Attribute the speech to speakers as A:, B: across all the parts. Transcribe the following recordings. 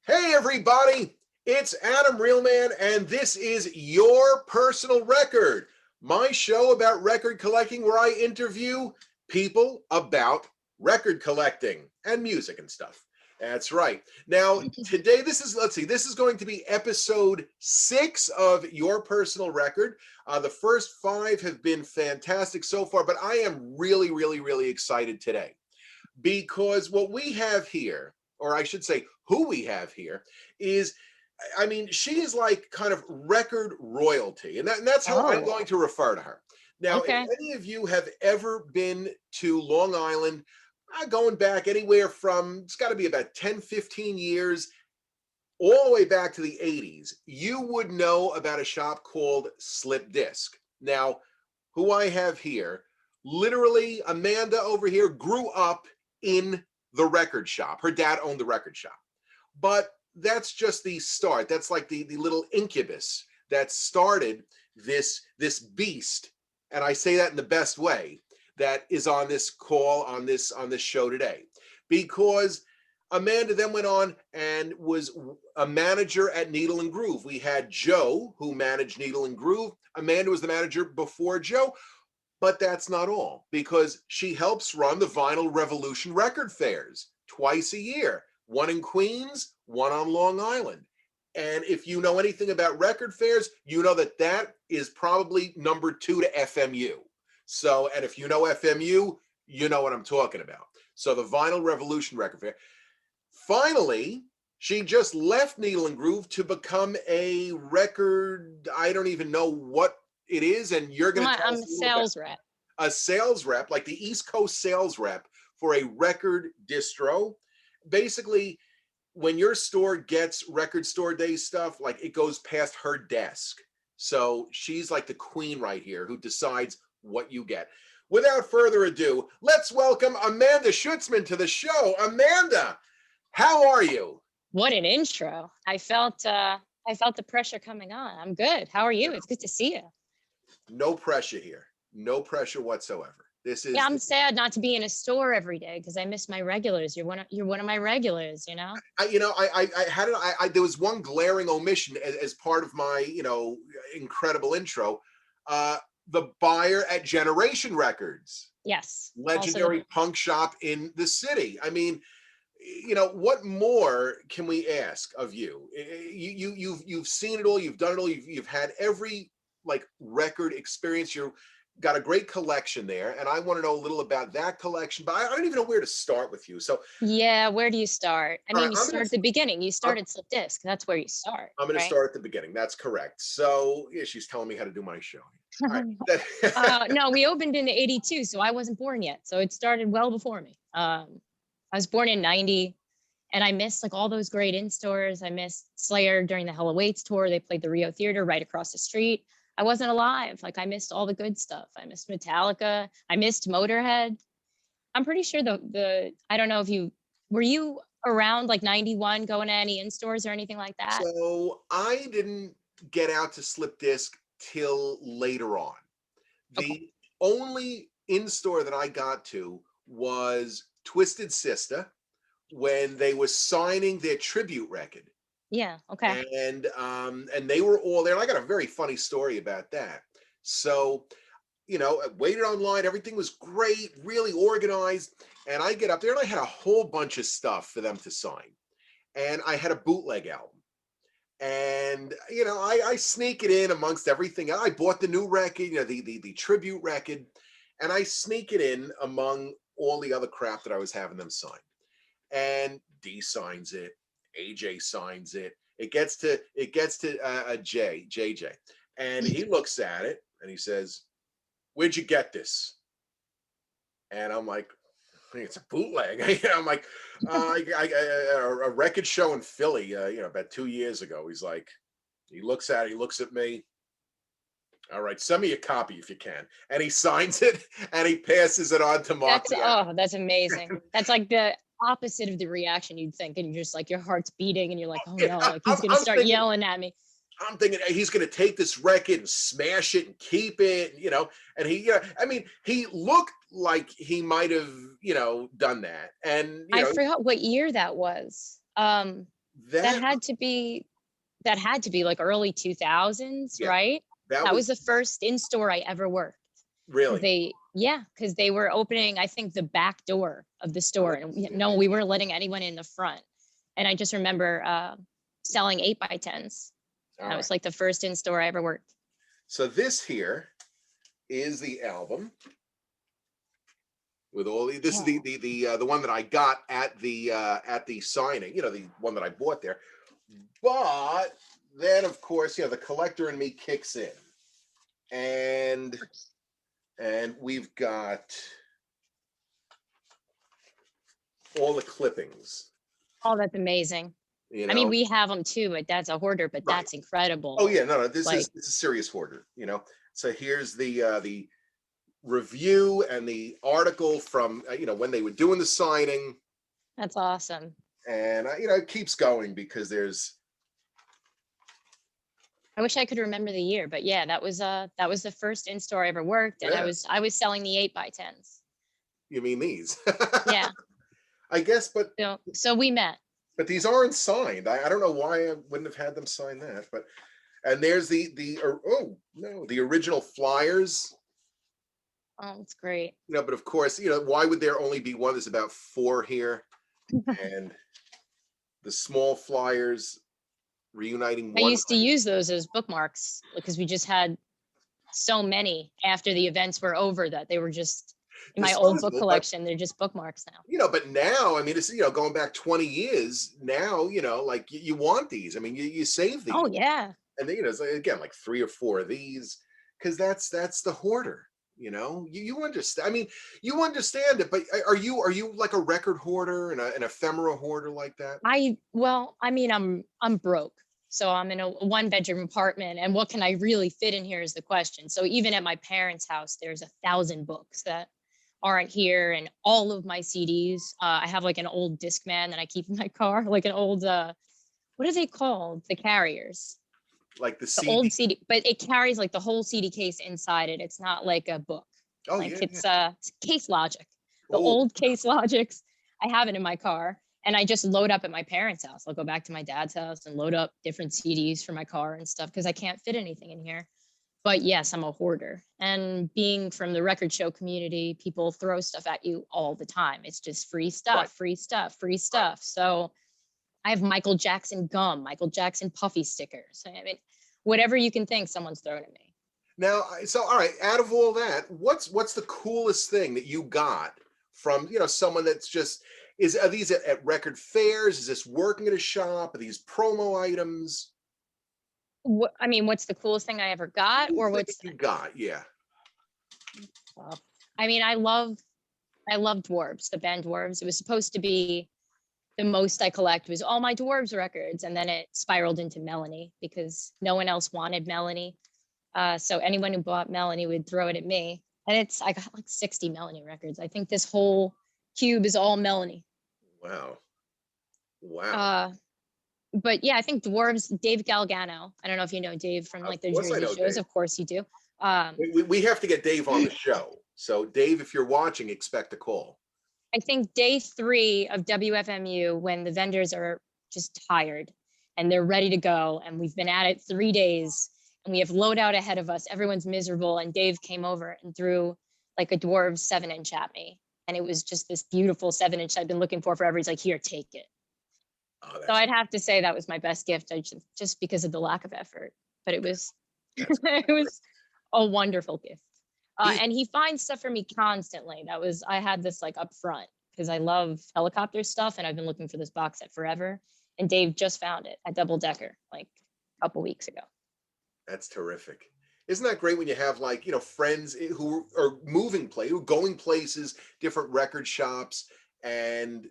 A: Hey everybody, it's Adam Realman and this is Your Personal Record, my show about record collecting where I interview people about record collecting and music and stuff. That's right. Now, today this is going to be episode 6 of Your Personal Record. The first 5 have been fantastic so far, but I am really excited today because what we have here, or I should say, who we have here, is, I mean, she is like kind of record royalty, and that's how I'm
B: Oh,
A: going to refer to her. Now, if
B: okay.
A: any of you have ever been to Long Island, going back anywhere from, it's got to be about 10, 15 years, all the way back to the 80s, you would know about a shop called Slip Disc. Now, who I have here, literally, Amanda over here grew up in the record shop. Her dad owned the record shop. But that's just the start. That's like the little incubus that started this beast. And I say that in the best way, that is on this call, on this show today. Because Amanda then went on and was a manager at Needle and Groove. We had Joe, who managed Needle and Groove. Amanda was the manager before Joe. But that's not all, because she helps run the Vinyl Revolution record fairs twice a year, one in Queens, one on Long Island. And if you know anything about record fairs, you know that that is probably number 2 to FMU. So, and if you know FMU, you know what I'm talking about. So the Vinyl Revolution record fair. Finally, she just left Needle and Groove to become a record, I don't even know what it is, and you're going to tell
B: I'm
A: us
B: a
A: a little bit.
B: sales rep.
A: A sales rep, like the East Coast sales rep for a record distro. Basically, when your store gets record store day stuff, like it goes past her desk. So she's like the queen right here who decides what you get. Without further ado, let's welcome Amanda Schutzman to the show. Amanda, how are you?
B: What an intro. I felt the pressure coming on. I'm good. How are you? It's good to see you.
A: No pressure here. No pressure whatsoever. This
B: Yeah,
A: is
B: I'm sad not to be in a store every day because I miss my regulars. You're one of my regulars, you know?
A: I had it. There was one glaring omission as part of my, incredible intro. Uh, the buyer at Generation Records,
B: Yes. Also
A: legendary punk shop in the city. I mean, what more can we ask of you? You've seen it all. You've done it all. You've had every like record experience. You've got a great collection there, and I want to know a little about that collection. But I don't even know where to start with you. So,
B: Yeah, where do you start? I
A: all right,
B: mean, you start at the beginning. You
A: I'm,
B: start at Slip Disc. That's where you start,
A: I'm going to
B: right?
A: start at the beginning. That's correct. So, yeah, she's telling me how to do my show. All right.
B: No, we opened in '82, so I wasn't born yet. So it started well before me. I was born in '90, and I missed like all those great in stores. I missed Slayer during the Hell Awaits tour. They played the Rio Theater right across the street. I wasn't alive. Like I missed all the good stuff. I missed Metallica. I missed Motorhead. I'm pretty sure the I don't know if you were you around like '91 going to any in stores or anything like that.
A: So I didn't get out to Slip Disc till later on.
B: Okay.
A: The only in-store that I got to was Twisted Sister when they were signing their tribute record.
B: Yeah. Okay.
A: And they were all there. And I got a very funny story about that. So, I waited online, everything was great, really organized. And I get up there and I had a whole bunch of stuff for them to sign. And I had a bootleg album. And I sneak it in amongst everything. I bought the new record, the tribute record, and I sneak it in among all the other crap that I was having them sign. And D signs it, AJ signs it. It gets to JJ, and he looks at it and he says, "Where'd you get this?" And I'm like, I think it's a bootleg. I'm like, a record show in Philly, about 2 years ago. He's like, he looks at it, he looks at me. All right, send me a copy if you can. And he signs it and he passes it on to Mark.
B: That's amazing. That's like the opposite of the reaction you'd think, and you're just like your heart's beating, and you're like, oh no, like he's gonna start yelling at me.
A: I'm thinking he's going to take this record and smash it and keep it, and he looked like he might have, done that. And,
B: I forgot what year that was. That
A: That
B: had to be like early 2000s,
A: yeah,
B: right?
A: that
B: That
A: was
B: was the first in-store I ever worked. Because
A: really.
B: because they were opening, I think, the back door of the
A: Oh,
B: store, and
A: that's
B: no, we weren't
A: interesting.
B: letting anyone in the front. And I just remember selling 8x10s.
A: All
B: That
A: right.
B: was like the first in-store I ever worked.
A: So this here is the album with all this is
B: Oh,
A: the one that I got at the signing, the one that I bought there. But then of course, the collector in me kicks in. And we've got all the clippings,
B: oh, that's amazing.
A: you
B: I mean,
A: know.
B: we have them too. My dad's a hoarder, but
A: Right.
B: that's
A: Oh
B: incredible.
A: yeah, no, this is
B: Like,
A: it's a serious hoarder. So here's the review and the article from when they were doing the signing,
B: that's awesome.
A: and it keeps going because there's
B: I wish I could remember the year, but yeah, that was the first in-store I ever worked, and
A: yeah,
B: I was selling the 8x10s.
A: you mean these.
B: Yeah.
A: I guess,
B: So we met.
A: but these aren't signed. I don't know why I wouldn't have had them sign that, but and there's oh no, the original flyers.
B: Oh, it's great.
A: But of course, why would there only be one? There's about four here, and the small flyers reuniting
B: I
A: one.
B: used to use those as bookmarks because we just had so many after the events were over that they were just in my old book
A: Disposable, but
B: collection. They're just bookmarks now.
A: but now, I mean, it's going back 20 years now. Like you want these. I mean, you save these,
B: Oh yeah.
A: and then it's like, again like three or four of these because that's the hoarder. You understand. I mean, you understand it, but are you like a record hoarder and an ephemera hoarder like that?
B: I mean, I'm broke. So I'm in a one bedroom apartment, and what can I really fit in here is the question. So even at my parents' house, there's 1,000 books that aren't here, and all of my CDs. I have like an old Discman that I keep in my car, like an old what are they called? The carriers.
A: Like the
B: The
A: CD.
B: old CD, but it carries like the whole CD case inside it. It's not like a book.
A: Oh
B: Like
A: yeah, yeah.
B: it's Case Logic. The
A: Oh,
B: old Case Logics. I have it in my car, and I just load up at my parents' house. I'll go back to my dad's house and load up different CDs for my car and stuff because I can't fit anything in here. But yes, I'm a hoarder. And being from the record show community, people throw stuff at you all the time. It's just free
A: right,
B: stuff, free stuff, free
A: right.
B: stuff. So I have Michael Jackson gum, Michael Jackson puffy stickers. I mean, whatever you can think, someone's thrown at me.
A: Now, so all right, out of all that, what's the coolest thing that you got from someone that's just are these at record fairs? Is this working at a shop? Are these promo items?
B: What I mean, what's the coolest thing I ever got, or
A: Coolest thing that
B: what's
A: you got? Yeah.
B: uh, I mean, I love dwarves, the band dwarves. It was supposed to be the most I collect was all my dwarves records, and then it spiraled into Melanie because no one else wanted Melanie. So anyone who bought Melanie would throw it at me, and I got like 60 Melanie records. I think this whole cube is all Melanie.
A: Wow. Wow.
B: Uh, but yeah, I think dwarves. Dave Galgano. I don't know if you know Dave from
A: Of
B: like the
A: course I
B: Jersey
A: know
B: shows.
A: Dave.
B: Of course you do. Um,
A: We have to get Dave on the show. So Dave, if you're watching, expect a call.
B: I think day 3 of WFMU, when the vendors are just tired and they're ready to go, and we've been at it 3 days, and we have loadout ahead of us. Everyone's miserable, and Dave came over and threw like a dwarf 7-inch at me, and it was just this beautiful 7-inch I've been looking for forever. He's like, "Here, take it."
A: Oh,
B: So
A: that's
B: I'd have to say that was my best gift, just because of the lack of effort. But it was
A: that's
B: it was a wonderful gift.
A: he's
B: And he finds stuff for me constantly. I had this like up front because I love helicopter stuff, and I've been looking for this box set forever. And Dave just found it at Double Decker like a couple weeks ago.
A: that's terrific. Isn't that great when you have like friends who are who are going places, different record shops, and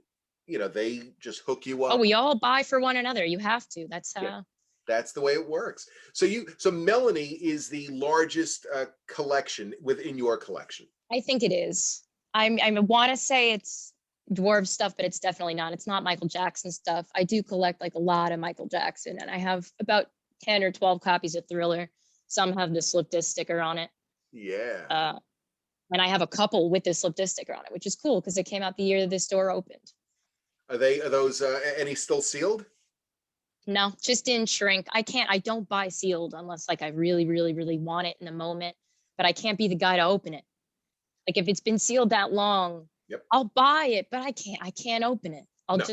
A: they just hook you
B: Oh,
A: up.
B: we all buy for one another. You have to. That's
A: Yeah,
B: how
A: that's the way it works. So Melanie is the largest collection within your collection.
B: I think it is. I want to say it's dwarf stuff, but it's definitely not. It's not Michael Jackson stuff. I do collect like a lot of Michael Jackson, and I have about 10 or 12 copies of Thriller. Some have the slip disc sticker on it.
A: Yeah.
B: Uh, and I have a couple with the slip disc sticker on it, which is cool because it came out the year that this store opened.
A: Are those any still sealed?
B: No, just didn't shrink. I don't buy sealed unless like I really, really, really want it in the moment, but I can't be the guy to open it. Like if it's been sealed that long,
A: Yep.
B: I'll buy it, but I can't open it.
A: No,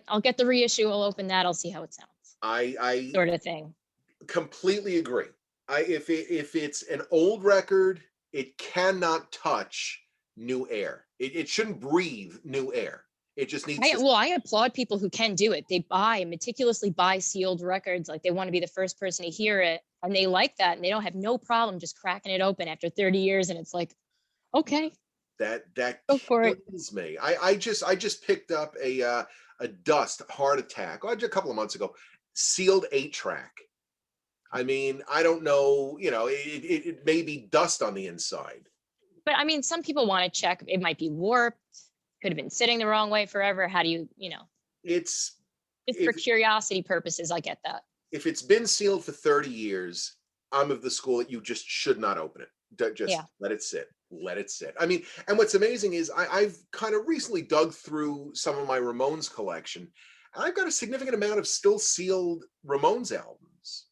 B: I'll get the reissue, I'll open that, I'll see how it sounds.
A: I
B: Sort of thing.
A: completely agree. If it's an old record, it cannot touch new air. It shouldn't breathe new air. It just needs to.
B: I applaud people who can do it. They meticulously buy sealed records, like they want to be the first person to hear it, and they like that, and they don't have no problem just cracking it open after 30 years, and it's like, okay,
A: That
B: go for it.
A: kills me. I just picked up a dust heart attack a couple of months ago. Sealed 8-track. I mean, I don't know. It may be dust on the inside.
B: But I mean, some people want to check. It might be warped, could have been sitting the wrong way forever. How do
A: It's
B: just for
A: if
B: curiosity purposes, I get that.
A: if it's been sealed for 30 years, I'm of the school that you just should not open it. Just
B: Yeah.
A: let it sit. Let it sit. I mean, and what's amazing is I've kind of recently dug through some of my Ramones collection, and I've got a significant amount of still sealed Ramones albums.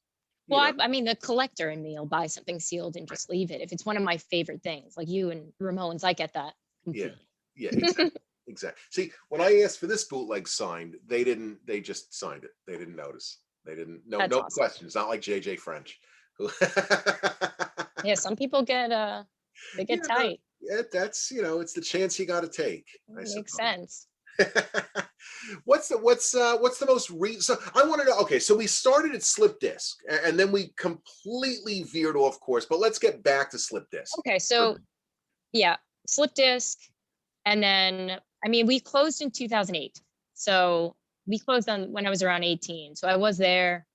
B: Well,
A: You know,
B: I mean, the collector in me will buy something sealed and just leave it. If it's one of my favorite things, like you and Ramones, I get that
A: yeah,
B: completely.
A: yeah, exactly. Exactly. See, when I asked for this bootleg signed, they didn't. They just signed it. They didn't notice. They didn't. No,
B: That's
A: no
B: awesome.
A: questions. Not like JJ French. Who-
B: Yeah, some people they get
A: yeah, no,
B: tight.
A: yeah, that's it's the chance you got to take, I
B: Makes
A: suppose.
B: sense.
A: What's the most so I want to know. Okay, so we started at slip disc, and then we completely veered off course. But let's get back to slip disc.
B: Okay, so yeah, slip disc, and then I mean, we closed in 2008. So we closed on when I was around 18. So I was there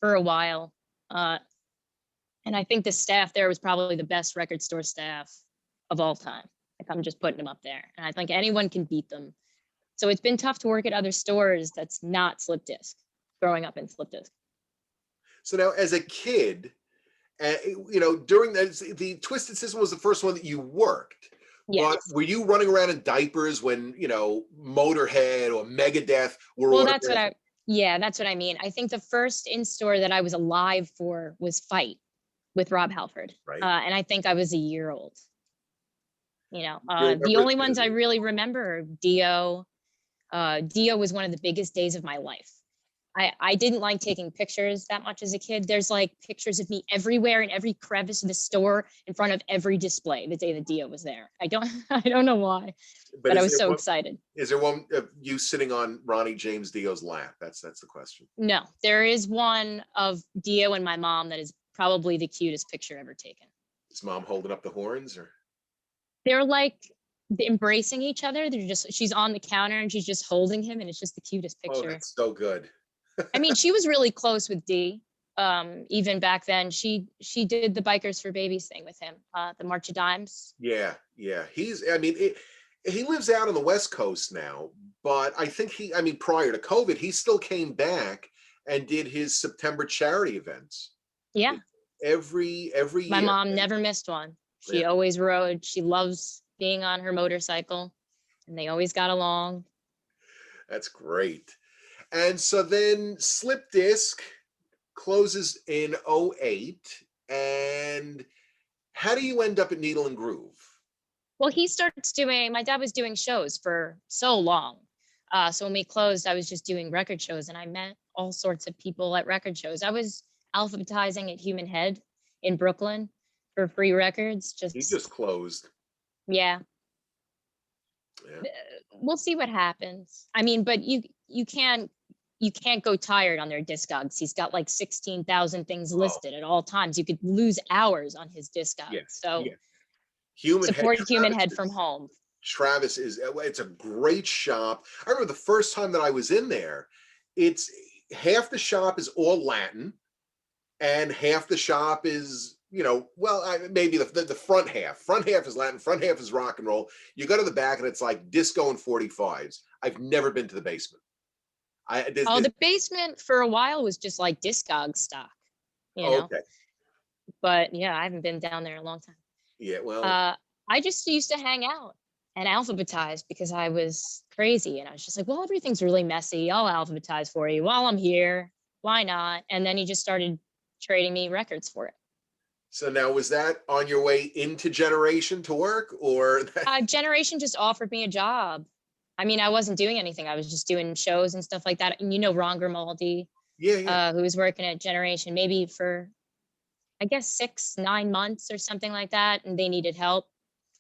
B: for a while. Uh, and I think the staff there was probably the best record store staff of all time. Like I'm just putting them up there. And I think anyone can beat them. So it's been tough to work at other stores that's not slip disc, growing up in slip disc.
A: So now, as a kid, during the Twisted System was the first one that you worked. But
B: Yes.
A: were you running around in diapers when Motorhead or Megadeth were
B: Well,
A: autographing?
B: that's what I mean. I think the first in store that I was alive for was Fight with Rob Halford.
A: Right.
B: And I think I was a year old.
A: You
B: The
A: remember
B: only
A: it
B: ones I
A: vividly.
B: really remember are Dio. Dio was one of the biggest days of my life. I didn't like taking pictures that much as a kid. There's like pictures of me everywhere in every crevice of the store in front of every display the day that Dio was there. I don't know why,
A: But
B: but I was so excited.
A: is there one of you sitting on Ronnie James Dio's lap? That's the question.
B: No, there is one of Dio and my mom that is probably the cutest picture ever taken.
A: Is mom holding up the horns or?
B: They're like embracing each other. She's on the counter and she's just holding him, and it's just the cutest
A: Oh,
B: picture.
A: that's so good.
B: I mean, she was really close with D. Even back then, she did the Bikers for Babies thing with him, the March of Dimes.
A: Yeah, yeah. He lives out on the West Coast now, but I think prior to COVID, he still came back and did his September charity events
B: Yeah,
A: every
B: my
A: year.
B: mom never missed one.
A: Yeah,
B: She always rode. She loves being on her motorcycle, and they always got along.
A: that's great. And so then Slip Disc closes in '08, and how do you end up at Needle and Groove?
B: Well, my dad was doing shows for so long. So when we closed, I was just doing record shows, and I met all sorts of people at record shows. I was alphabetizing at Human Head in Brooklyn for free records.
A: He
B: Just,
A: just closed.
B: yeah,
A: Yeah.
B: we'll see what happens. I mean, but you can't go tired on their Discogs. He's got like 16,000 things
A: Oh,
B: listed at all times. You could lose hours on his Discogs.
A: yeah,
B: So
A: yeah. Human Head.
B: support Human Head from home.
A: Travis it's a great shop. I remember the first time that I was in there, it's half the shop is all Latin and half the shop is, maybe the front half. Front half is Latin, front half is rock and roll. You go to the back and it's like disco and 45s. I've never been to the basement.
B: The basement for a while was just like Discog stock, you know.
A: Okay.
B: But yeah, I haven't been down there in a long time.
A: Yeah, well,
B: I just used to hang out and alphabetize because I was crazy, and I was just like, well, everything's really messy. I'll alphabetize for you while I'm here. why not? And then he just started trading me records for it.
A: So now was that on your way into Generation to work or
B: Generation just offered me a job. I mean, I wasn't doing anything. I was just doing shows and stuff like that. And you know, Ron Grimaldi,
A: yeah, yeah.
B: who was working at Generation maybe for, I guess, 6, 9 months or something like that. And they needed help.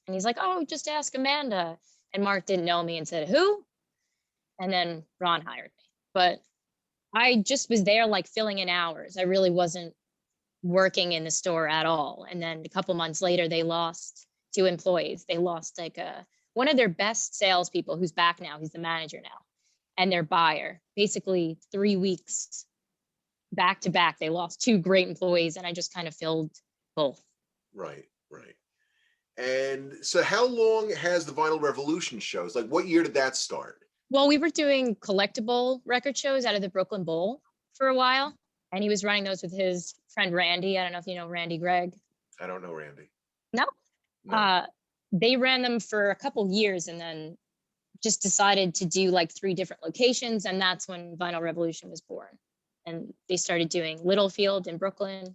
B: And he's like, oh, just ask Amanda. And Mark didn't know me and said, who? And then Ron hired me. But I just was there like filling in hours. I really wasn't working in the store at all. And then a couple months later, they lost 2 employees. They lost like one of their best salespeople who's back now. He's the manager now, and their buyer. Basically, 3 weeks back to back, they lost 2 great employees, and I just kind of filled both.
A: Right, right. And so how long has the Vinyl Revolution shows? Like what year did that start?
B: Well, we were doing collectible record shows out of the Brooklyn Bowl for a while, and he was running those with his friend Randy. I don't know if you know Randy Gregg.
A: I don't know, Randy.
B: No.
A: No.
B: They ran them for a couple years and then just decided to do like 3 different locations, and that's when Vinyl Revolution was born. And they started doing Littlefield in Brooklyn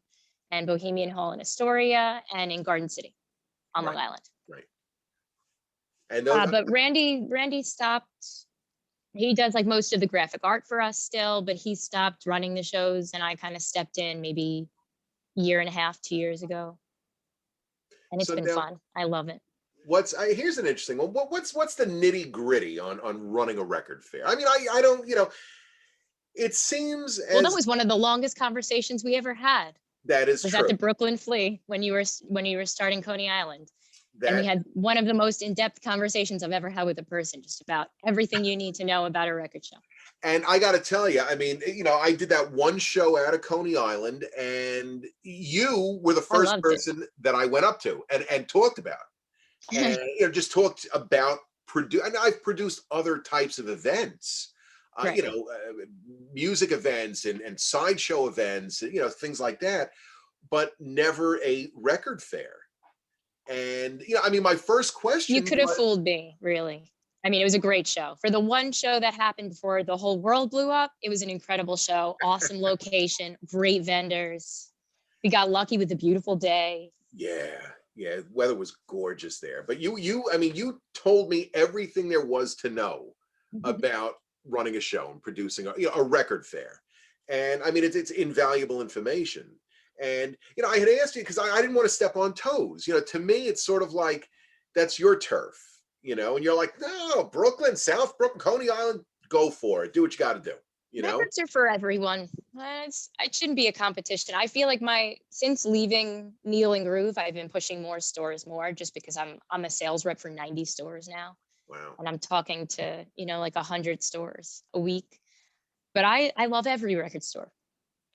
B: and Bohemian Hall in Astoria and in Garden City on Long
A: Right,
B: Island.
A: right. And those,
B: But Randy stopped. He does like most of the graphic art for us still, but he stopped running the shows, and I kind of stepped in maybe year and a half, 2 years ago, and it's
A: so
B: been
A: now
B: fun. I love it.
A: here's an interesting one. What's the nitty gritty on running a record fair? I mean, I don't, it seems
B: Well, that
A: as
B: was one of the longest conversations we ever had.
A: that is
B: Was at
A: true.
B: the Brooklyn Flea when you were starting Coney Island. And we
A: That
B: had one of the most in-depth conversations I've ever had with a person, just about everything you need to know about a record show.
A: And I got to tell you, I mean, I did that one show out of Coney Island, and you were the
B: I
A: first
B: loved it.
A: person that I went up to and talked about, and just talked about and I've produced other types of events,
B: Right.
A: music events and sideshow events, things like that, but never a record fair. And I mean, my first question
B: You could have
A: was,
B: fooled me, really. I mean, it was a great show. For the one show that happened before the whole world blew up, it was an incredible show. Awesome location, great vendors. We got lucky with a beautiful day.
A: yeah, yeah, weather was gorgeous there. But I mean, you told me everything there was to know about running a show and producing a record fair. And I mean, it's invaluable information. And I had asked you because I didn't want to step on toes. To me, it's sort of like that's your turf. And you're like, no, Brooklyn, South Brooklyn, Coney Island, go for it. Do what you got to do.
B: Records are for everyone. It shouldn't be a competition. I feel like since leaving Neil and Groove, I've been pushing more stores more just because I'm a sales rep for 90 stores now.
A: Wow.
B: And I'm talking to, like 100 stores a week. But I love every record store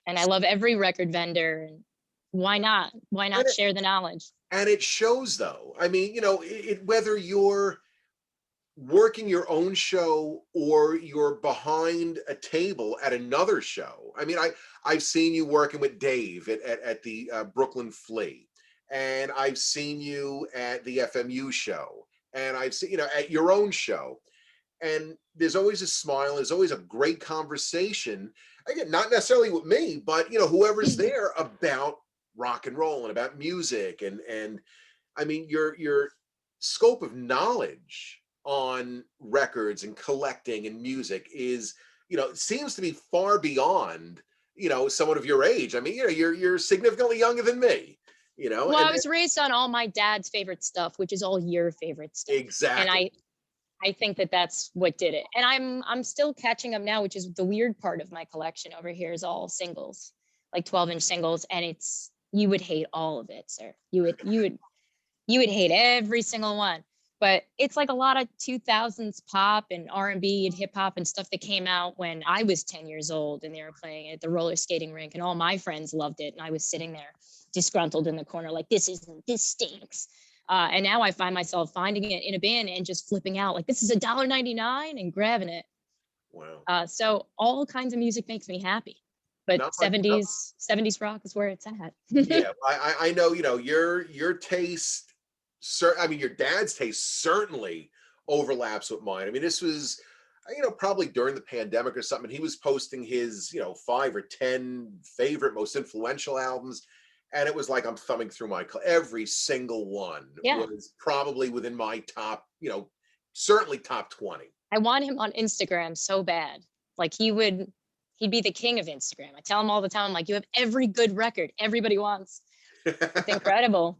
B: and I love every record vendor. And why not? Why not share the knowledge?
A: And it shows though. I mean, whether you're working your own show or you're behind a table at another show. I mean, I've seen you working with Dave at the Brooklyn Flea, and I've seen you at the FMU show, and I've seen at your own show, and there's always a smile, there's always a great conversation. Again, not necessarily with me, but whoever's there about rock and roll and about music, and I mean your scope of knowledge on records and collecting and music is seems to be far beyond someone of your age. I mean, you're significantly younger than me,
B: Well, I was raised on all my dad's favorite stuff, which is all your favorite stuff.
A: Exactly.
B: And I think that's what did it. And I'm still catching up now, which is the weird part of my collection over here is all singles, like 12-inch singles, and you would hate all of it, sir. You would hate every single one. But it's like a lot of 2000s pop and R&B and hip hop and stuff that came out when I was 10 years old and they were playing at the roller skating rink and all my friends loved it. And I was sitting there disgruntled in the corner like, this stinks. And now I find myself finding it in a bin and just flipping out like, this is $1.99 and grabbing it.
A: Wow.
B: So all kinds of music makes me happy. But 70s rock is where it's at.
A: Yeah, I know, your taste, I mean, your dad's taste certainly overlaps with mine. I mean, this was, probably during the pandemic or something. He was posting his, 5 or 10 favorite, most influential albums. And it was like I'm thumbing through every single one
B: Yeah.
A: was probably within my top, certainly top 20.
B: I want him on Instagram so bad. Like he'd be the king of Instagram. I tell him all the time, like, you have every good record everybody wants. It's incredible.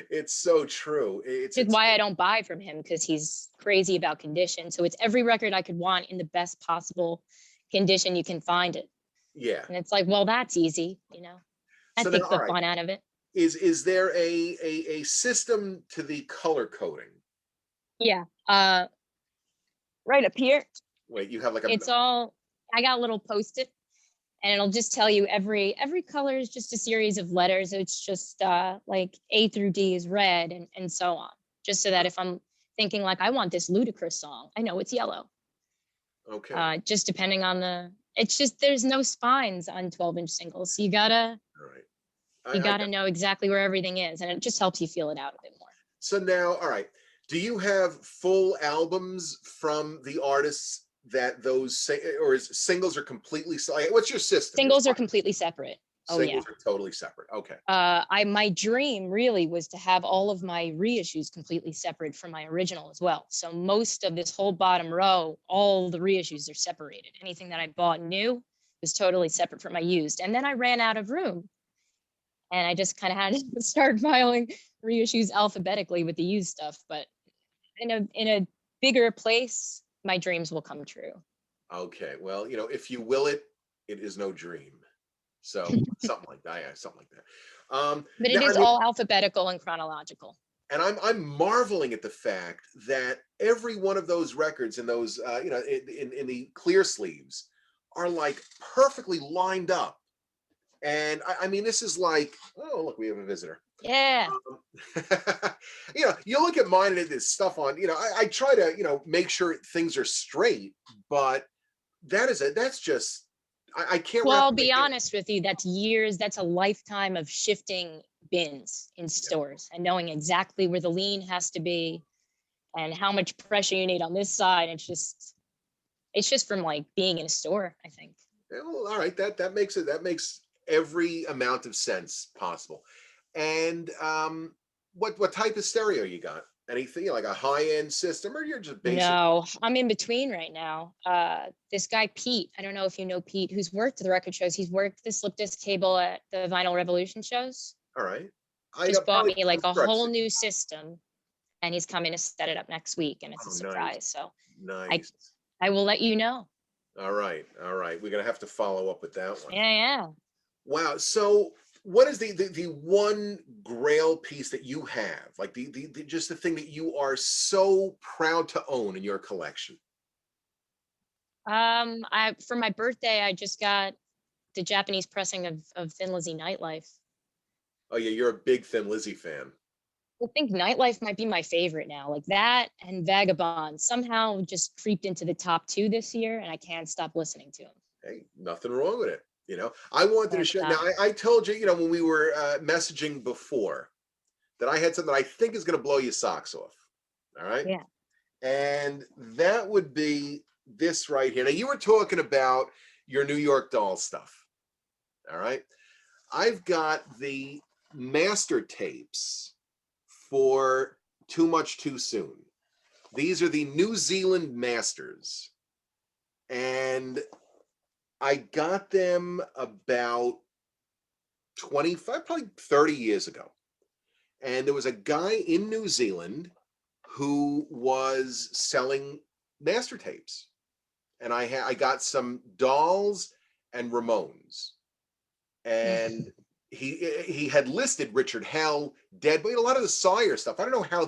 A: It's so true.
B: Which is why I don't buy from him, because he's crazy about condition. So it's every record I could want in the best possible condition you can find it.
A: yeah.
B: And it's like, well, that's easy,
A: So
B: That
A: then,
B: takes
A: all
B: the
A: right,
B: fun out of it.
A: is there a system to the color coding?
B: Yeah. Right up here,
A: Wait, you have like a
B: it's all, I got a little post-it, and it'll just tell you every color is just a series of letters. It's just like A through D is red, and so on. Just so that if I'm thinking like, I want this ludicrous song, I know it's yellow.
A: okay,
B: Just depending on it's just, there's no spines on 12-inch singles. So you gotta
A: all right.
B: you
A: I
B: gotta know exactly where everything is, and it just helps you feel it out a bit more.
A: So now, all right. Do you have full albums from the artists that or is singles are completely like, what's your system?
B: Singles are completely separate. Oh yeah.
A: Singles are totally separate. Okay.
B: My dream really was to have all of my reissues completely separate from my original as well. So most of this whole bottom row, all the reissues are separated. Anything that I bought new was totally separate from my used. And then I ran out of room, and I just kind of had to start filing reissues alphabetically with the used stuff. But in a bigger place, my dreams will come true.
A: Okay. Well, if you will it, it is no dream. So something like that. Yeah, something like that.
B: But it
A: Now,
B: is all alphabetical and chronological.
A: and I'm marveling at the fact that every one of those records in those, in the clear sleeves are like perfectly lined up. And I mean, this is like, oh, look, we have a visitor.
B: Yeah.
A: You look at mine and there's stuff on, I try to, make sure things are straight, but that's just, I can't.
B: Well, I'll be honest with you, that's years, that's a lifetime of shifting bins in stores and knowing exactly where the lean has to be and how much pressure you need on this side. It's just from like being in a store, I think.
A: Well, all right, that makes every amount of sense possible. And what type of stereo you got? Anything like a high-end system, or you're just basic?
B: No, I'm in between right now. This guy, Pete, I don't know if you know Pete, who's worked the record shows. He's worked the slip disc table at the Vinyl Revolution shows.
A: All right.
B: Just bought me like a whole
A: Construction.
B: new system, and he's coming to set it up next week, and it's a
A: Oh,
B: surprise.
A: nice.
B: So
A: Nice.
B: I will let you know.
A: All right. All right. We're gonna have to follow up with that one.
B: Yeah.
A: Wow. So what is the one grail piece that you have? Like the just the thing that you are so proud to own in your collection?
B: I for my birthday, I just got the Japanese pressing of Thin Lizzy Nightlife.
A: Oh yeah, you're a big Thin Lizzy fan.
B: I think Nightlife might be my favorite now. Like that and Vagabond somehow just creeped into the top 2 this year, and I can't stop listening to them.
A: Hey, nothing wrong with it. I wanted to show. Now, I told you, when we were messaging before, that I had something I think is going to blow your socks off. All right.
B: Yeah.
A: And that would be this right here. Now, you were talking about your New York Doll stuff. All right. I've got the master tapes for Too Much Too Soon. These are the New Zealand masters. And I got them about 25, probably 30 years ago. And there was a guy in New Zealand who was selling master tapes. And I got some Dolls and Ramones. And he had listed Richard Hell, Dead, but a lot of the Sire stuff. I don't know how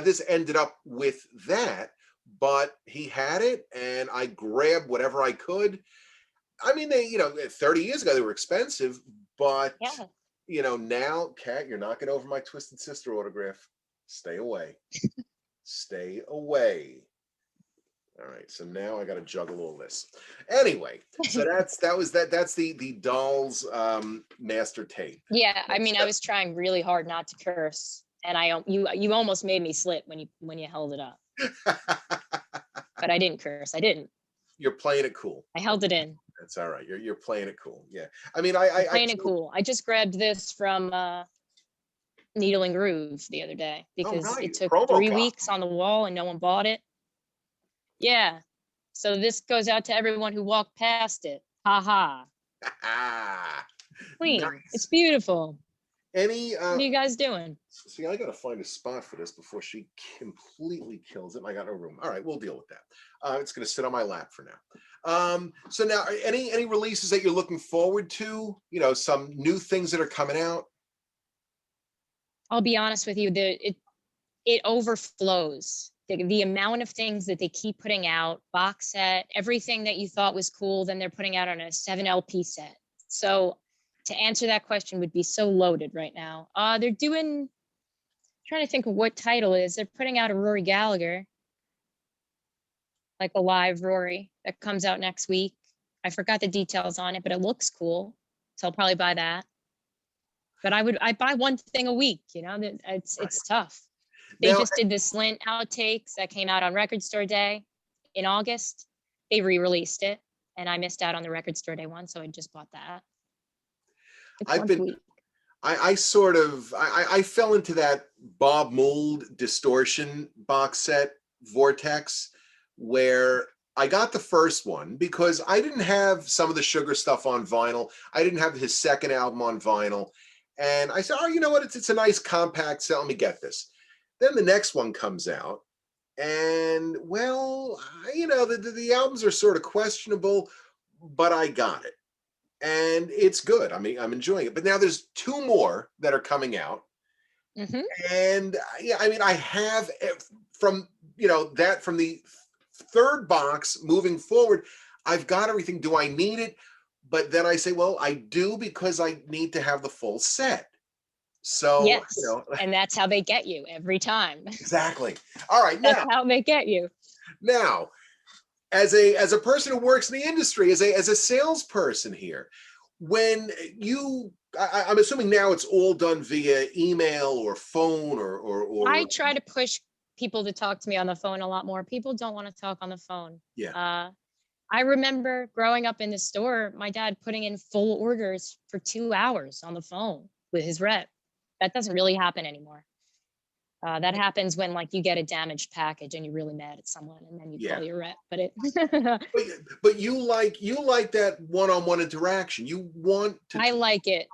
A: this ended up with that, but he had it, and I grabbed whatever I could. I mean, they, 30 years ago, they were expensive, but, now, Kat, you're knocking over my Twisted Sister autograph. Stay away. Stay away. All right, so now I got to juggle all this. Anyway, so that's the Dolls master tape.
B: Yeah, I mean, I was trying really hard not to curse, and you almost made me slip when you held it up. but I didn't curse. I didn't.
A: You're playing it cool.
B: I held it in.
A: That's all right. You're playing it cool. Yeah. I mean, I
B: Playing it cool. I just grabbed this from Needle and Groove the other day
A: oh,
B: because it
A: nice
B: took
A: promo
B: 3 weeks on the wall and no one bought it. Yeah. So this goes out to everyone who walked past it. Ha ha.
A: copy.
B: Clean. It's
A: Nice.
B: beautiful.
A: Any
B: What are you guys doing?
A: see, I gotta find a spot for this before she completely kills it. I got no room. All right, we'll deal with that. It's gonna sit on my lap for now. So now, any releases that you're looking forward to? You know, some new things that are coming out.
B: I'll be honest with you, it overflows. The amount of things that they keep putting out, box set, everything that you thought was cool, then they're putting out on a 7 LP set. So to answer that question would be so loaded right now. They're doing, trying to think of what title it is. They're putting out a Rory Gallagher, like a live Rory that comes out next week. I forgot the details on it, but it looks cool. So I'll probably buy that. But I buy one thing a week, you know, it's tough. They
A: Now,
B: just did the Slint outtakes that came out on Record Store Day in August. They re-released it, and I missed out on the Record Store Day one, so I just bought that. It's
A: I've
B: once a
A: been
B: week.
A: I sort of I fell into that Bob Mould distortion box set vortex where I got the first one because I didn't have some of the Sugar stuff on vinyl. I didn't have his second album on vinyl. And I said, oh, you know what? It's a nice compact set. Let me get this. Then the next one comes out. And well, you know, the albums are sort of questionable, but I got it and it's good. I mean, I'm enjoying it. But now there's two more that are coming out,
B: Hmm.
A: and yeah, I mean, I have from that from the third box moving forward. I've got everything. Do I need it? But then I say, well, I do because I need to have the full set. So
B: Yes, and that's how they get you every time.
A: exactly. All right,
B: That's how they get you.
A: now as a person who works in the industry, as a salesperson here, when I'm assuming now it's all done via email or phone or
B: I try to push people to talk to me on the phone a lot more. People don't want to talk on the phone.
A: yeah.
B: I remember growing up in the store, my dad putting in full orders for 2 hours on the phone with his rep. That doesn't really happen anymore. That happens when like you get a damaged package and you're really mad at someone and then you
A: Yeah.
B: call your rep. But it
A: But you like that one-on-one interaction. You want to
B: I like it.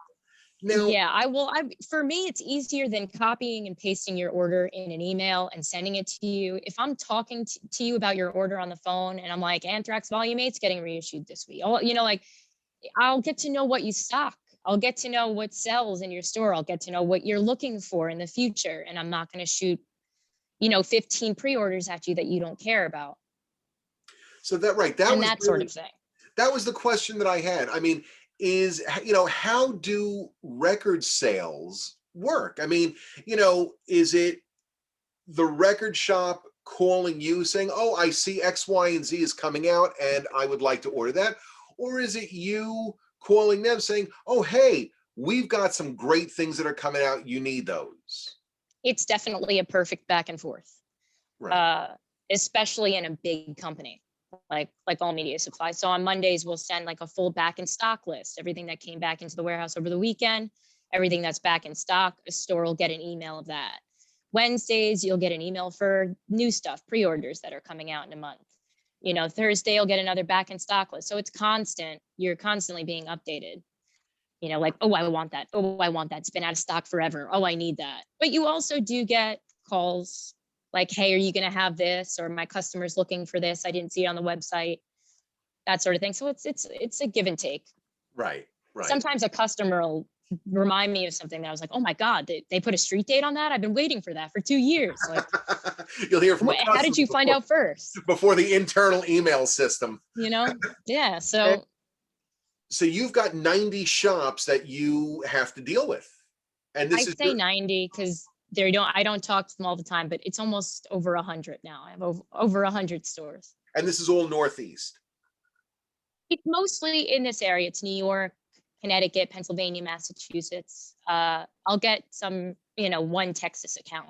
A: now.
B: Yeah, I will. For me, it's easier than copying and pasting your order in an email and sending it to you. If I'm talking to you about your order on the phone and I'm like, Anthrax Volume 8's getting reissued this week. You know, like I'll get to know what you stock. I'll get to know what sells in your store. I'll get to know what you're looking for in the future. And I'm not going to shoot, 15 pre-orders at you that you don't care about.
A: So that
B: And
A: was
B: that sort of thing.
A: that was the question that I had. I mean, is how do record sales work? I mean, is it the record shop calling you saying, "Oh, I see X, Y, and Z is coming out, and I would like to order that," or is it you calling them saying, "Oh, hey, we've got some great things that are coming out. You need those."
B: It's definitely a perfect back and forth,
A: Right.
B: especially in a big company like All Media Supply. So on Mondays, we'll send like a full back in stock list, everything that came back into the warehouse over the weekend, everything that's back in stock. A store will get an email of that. Wednesdays, you'll get an email for new stuff, pre-orders that are coming out in a month. Thursday, you'll get another back in stock list. So it's constant. You're constantly being updated. Like, oh, I want that. Oh, I want that. It's been out of stock forever. Oh, I need that. But you also do get calls like, hey, are you going to have this? Or my customer's looking for this. I didn't see it on the website. That sort of thing. So it's a give and take.
A: Right.
B: Sometimes a customer will remind me of something that I was like, oh my God, they put a street date on that? I've been waiting for that for 2 years. Like,
A: you'll hear from
B: how did you find out first?
A: Before the internal email system.
B: Yeah. So
A: you've got 90 shops that you have to deal with. And this
B: I'd say 90 because I don't talk to them all the time, but it's almost over 100 now. I have over 100 stores.
A: And this is all Northeast.
B: It's mostly in this area. It's New York, Connecticut, Pennsylvania, Massachusetts. I'll get some, one Texas account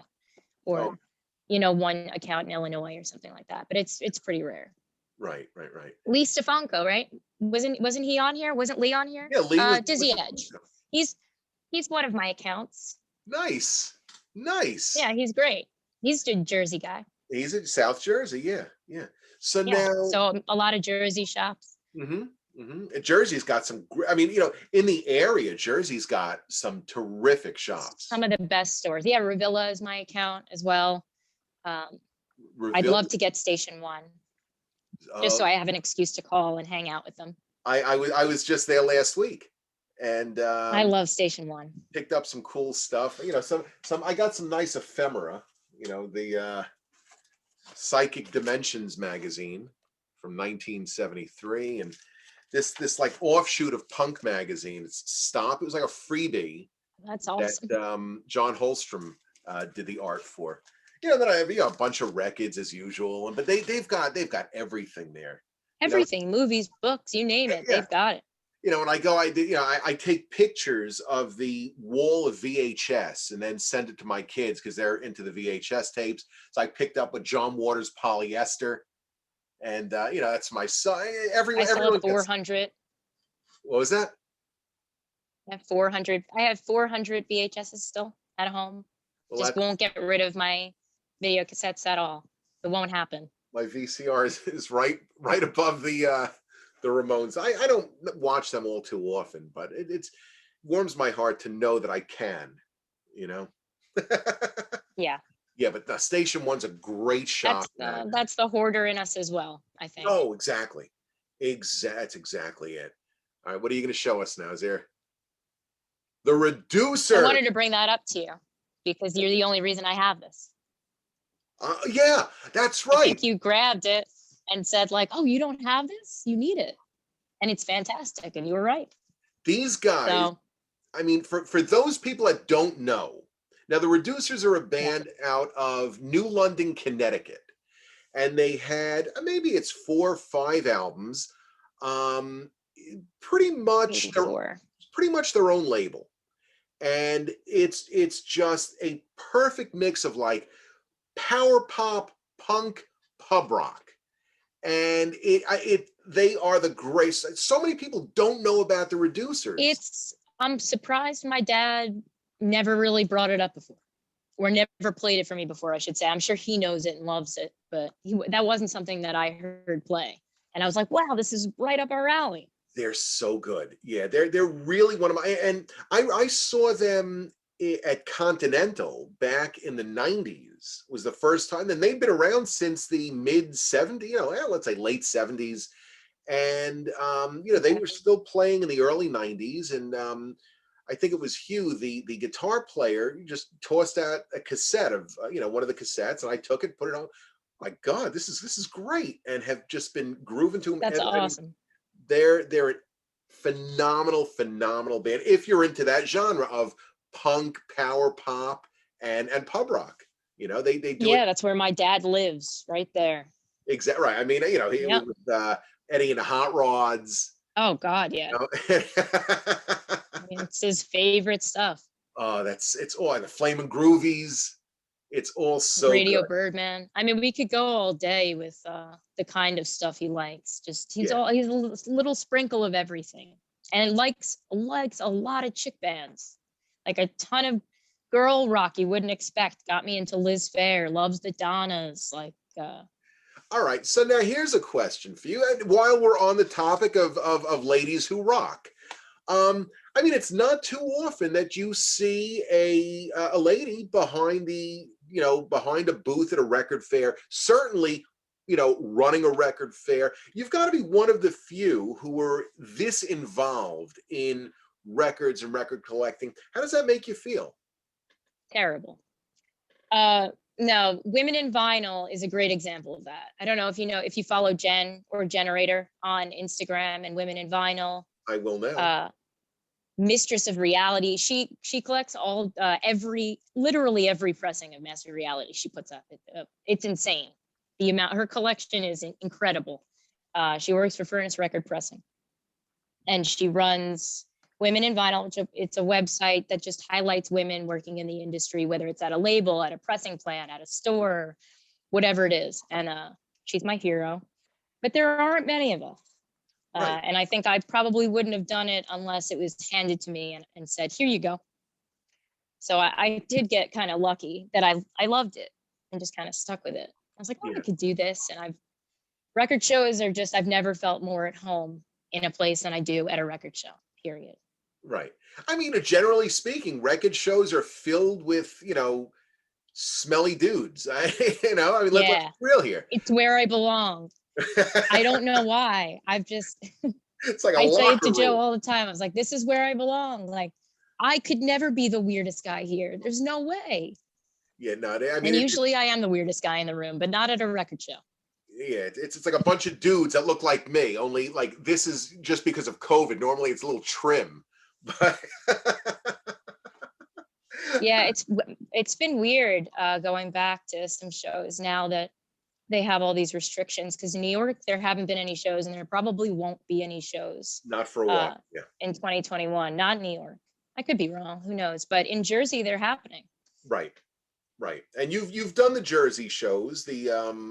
B: or, one account in Illinois or something like that. But it's pretty rare.
A: Right.
B: Lee Stefanko, right? Wasn't he on here? Wasn't Lee on here?
A: Yeah, Lee was.
B: Dizzy Edge. He's one of my accounts.
A: Nice.
B: Yeah, he's great. He's a Jersey guy.
A: He's in South Jersey. Yeah. So
B: Yeah.
A: now,
B: So a lot of Jersey shops.
A: Jersey's got some. I mean, in the area, Jersey's got some terrific shops.
B: Some of the best stores. Yeah, Revilla is my account as well. I'd love to get Station One, just so I have an excuse to call and hang out with them.
A: I was just there last week, and
B: I love Station One.
A: Picked up some cool stuff. Some I got some nice ephemera. The Psychic Dimensions magazine from 1973, and this like offshoot of Punk magazine. It's Stop. It was like a freebie.
B: That's awesome.
A: That John Holstrom did the art for. Then I have a bunch of records as usual, but they've got everything there.
B: Everything, movies, books, you name it, they've got it.
A: When I go, I take pictures of the wall of VHS and then send it to my kids because they're into the VHS tapes. So I picked up a John Waters Polyester, and that's my son.
B: I still have 400.
A: What was that?
B: I have 400. I have 400 VHSs still at home. Well, just won't get rid of my video cassettes at all. It won't happen.
A: My VCR is right above the Ramones. I don't watch them all too often, but it warms my heart to know that I can.
B: Yeah.
A: Yeah, but the Station One's a great shop.
B: That's the hoarder in us as well, I think.
A: Oh, exactly. That's exactly it. All right, what are you going to show us now? Is there the Reducer?
B: I wanted to bring that up to you because you're the only reason I have this.
A: Yeah, that's right.
B: I think you grabbed it and said like, "Oh, you don't have this? You need it," and it's fantastic. And you were right.
A: These guys. I mean, for those people that don't know. Now, the Reducers are a band out of New London, Connecticut, and they had maybe it's 4 or 5 albums, pretty much their own label, and it's just a perfect mix of like power pop, punk, pub rock, and they are the grace. So many people don't know about the Reducers.
B: I'm surprised my dad never really brought it up before, or never played it for me before, I should say. I'm sure he knows it and loves it, but that wasn't something that I heard play. And I was like, wow, this is right up our alley.
A: They're so good. Yeah, they're really one of my, and I saw them at Continental back in the 90s was the first time. And they've been around since the mid 70s, let's say late 70s. And, they were still playing in the early 90s. And I think it was Hugh, the guitar player, just tossed out a cassette of, one of the cassettes, and I took it, put it on. My God, this is great, and have just been grooving to them.
B: That's awesome.
A: They're a phenomenal band. If you're into that genre of punk, power pop, and pub rock, they do.
B: Yeah, that's where my dad lives, right there.
A: Exactly right. I mean, he was with Eddie and the Hot Rods.
B: Oh God, yeah. It's his favorite stuff.
A: Oh, it's all the Flamin' Groovies. It's all so
B: Radio
A: good.
B: Birdman. I mean, we could go all day with the kind of stuff he likes. He's a little sprinkle of everything, and likes a lot of chick bands, like a ton of girl rock you wouldn't expect. Got me into Liz Phair. Loves the Donnas.
A: All right, so now here's a question for you. While we're on the topic of ladies who rock, I mean, it's not too often that you see a lady behind behind a booth at a record fair. Certainly, running a record fair. You've got to be one of the few who are this involved in records and record collecting. How does that make you feel?
B: Terrible. No, Women in Vinyl is a great example of that. I don't know if you follow Jen or Generator on Instagram and Women in Vinyl.
A: I will now.
B: Mistress of Reality. She collects literally every pressing of Master of Reality she puts up. It's insane. Her collection is incredible. She works for Furnace Record Pressing, and she runs Women in Vinyl. It's a website that just highlights women working in the industry, whether it's at a label, at a pressing plant, at a store, whatever it is. And she's my hero. But there aren't many of us.
A: Right.
B: And I think I probably wouldn't have done it unless it was handed to me and said, here you go. So I did get kind of lucky that I loved it and just kind of stuck with it. I was like, oh,
A: Yeah.
B: I could do this. And record shows are just, I've never felt more at home in a place than I do at a record show, period.
A: Right. I mean, generally speaking, record shows are filled with, smelly dudes. I mean, let's
B: Yeah,
A: be real here.
B: it's where I belong. I don't know why.
A: It's like a
B: I say it
A: locker
B: to Joe
A: room.
B: all the time. I was like, this is where I belong. Like, I could never be the weirdest guy here. There's no way.
A: Yeah, no, I mean,
B: And usually I am the weirdest guy in the room, but not at a record show.
A: yeah, it's like a bunch of dudes that look like me. Only like this is just because of COVID. Normally, it's a little trim, but
B: Yeah, it's been weird going back to some shows now that they have all these restrictions, because in New York there haven't been any shows and there probably won't be any shows
A: not for a while. Yeah,
B: in 2021. Not New York. I could be wrong. Who knows? But in Jersey they're happening.
A: right, right. And you've done the Jersey shows. The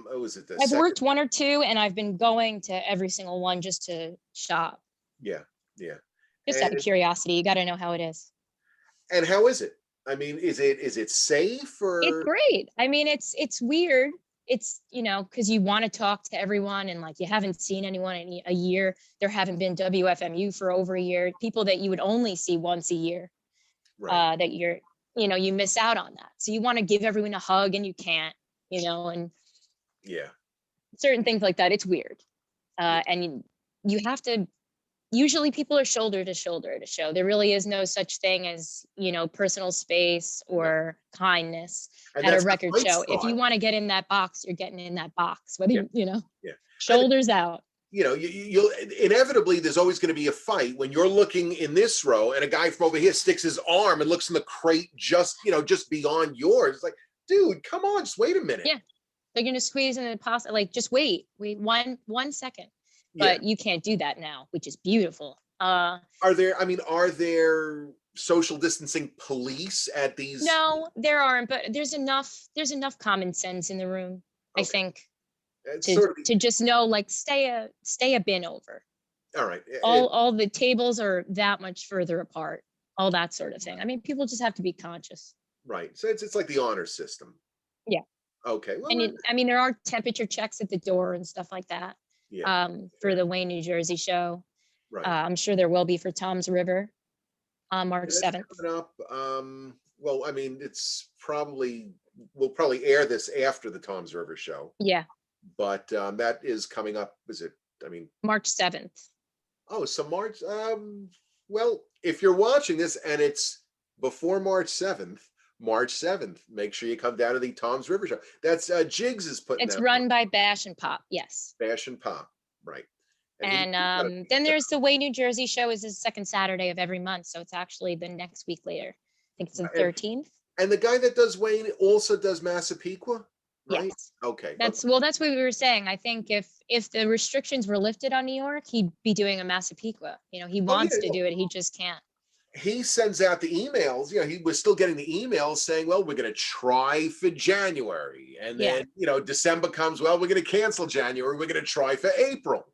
A: what was it? The
B: I've
A: second?
B: worked one or two, and I've been going to every single one just to shop.
A: Yeah, yeah.
B: Just out of curiosity. You got to know how it is.
A: And how is it? I mean, is it safe or?
B: It's great. I mean, it's weird. It's, because you want to talk to everyone, and like you haven't seen anyone in a year. There haven't been WFMU for over a year. People that you would only see once a year,
A: Right.
B: that you miss out on that. So you want to give everyone a hug and you can't, and
A: Yeah.
B: certain things like that. It's weird. And you have to, usually people are shoulder to shoulder at a show. There really is no such thing as, personal space or kindness
A: And
B: at a
A: that's the
B: record
A: fight
B: show. If
A: style.
B: you want to get in that box, you're getting in that box, whether
A: Yeah. Yeah.
B: shoulders out.
A: You'll inevitably, there's always going to be a fight when you're looking in this row and a guy from over here sticks his arm and looks in the crate just beyond yours. It's like, dude, come on, just wait a minute.
B: Yeah. They're going to squeeze in the pasta. Like, just wait 1 second.
A: Yeah.
B: But you can't do that now, which is beautiful.
A: Are there social distancing police at these?
B: No, there aren't, but there's enough common sense in the room, I think, to just know, like, stay a bin over.
A: All right.
B: All the tables are that much further apart, all that sort of thing. I mean, people just have to be conscious.
A: Right. So it's like the honor system.
B: Yeah.
A: Okay. Well,
B: And there are temperature checks at the door and stuff like that.
A: yeah.
B: For the Wayne, New Jersey show.
A: Right.
B: I'm sure there will be for Tom's River on March
A: That's
B: 7th.
A: coming up. Well, I mean, we'll probably air this after the Tom's River show.
B: Yeah.
A: But that is coming up. Is it? I mean,
B: March 7th.
A: Oh, so March. Well, if you're watching this and it's before March 7th, make sure you come down to the Tom's River show. That's Jigs is putting.
B: It's run by Bash and Pop. Yes.
A: Bash and Pop, right?
B: And then there's the Way New Jersey show is the second Saturday of every month. So it's actually the next week later. I think it's the 13th.
A: And the guy that does Wayne also does Massapequa, right?
B: Yes.
A: Okay.
B: That's what we were saying. I think if the restrictions were lifted on New York, he'd be doing a Massapequa. He wants to do it. He just can't.
A: He sends out the emails. He was still getting the emails saying, well, we're going to try for January. And then, December comes, well, we're going to cancel January. We're going to try for April.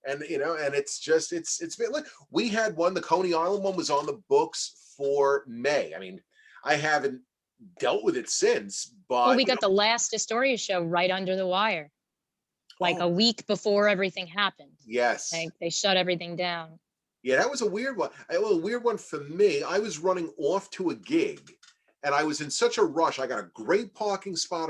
A: And, and it's been, look, we had one, the Coney Island one was on the books for May. I mean, I haven't dealt with it since, but.
B: Well, we got the last Astoria show right under the wire, like a week before everything happened.
A: Yes.
B: They shut everything down.
A: Yeah, that was a weird one. A weird one for me. I was running off to a gig and I was in such a rush. I got a great parking spot,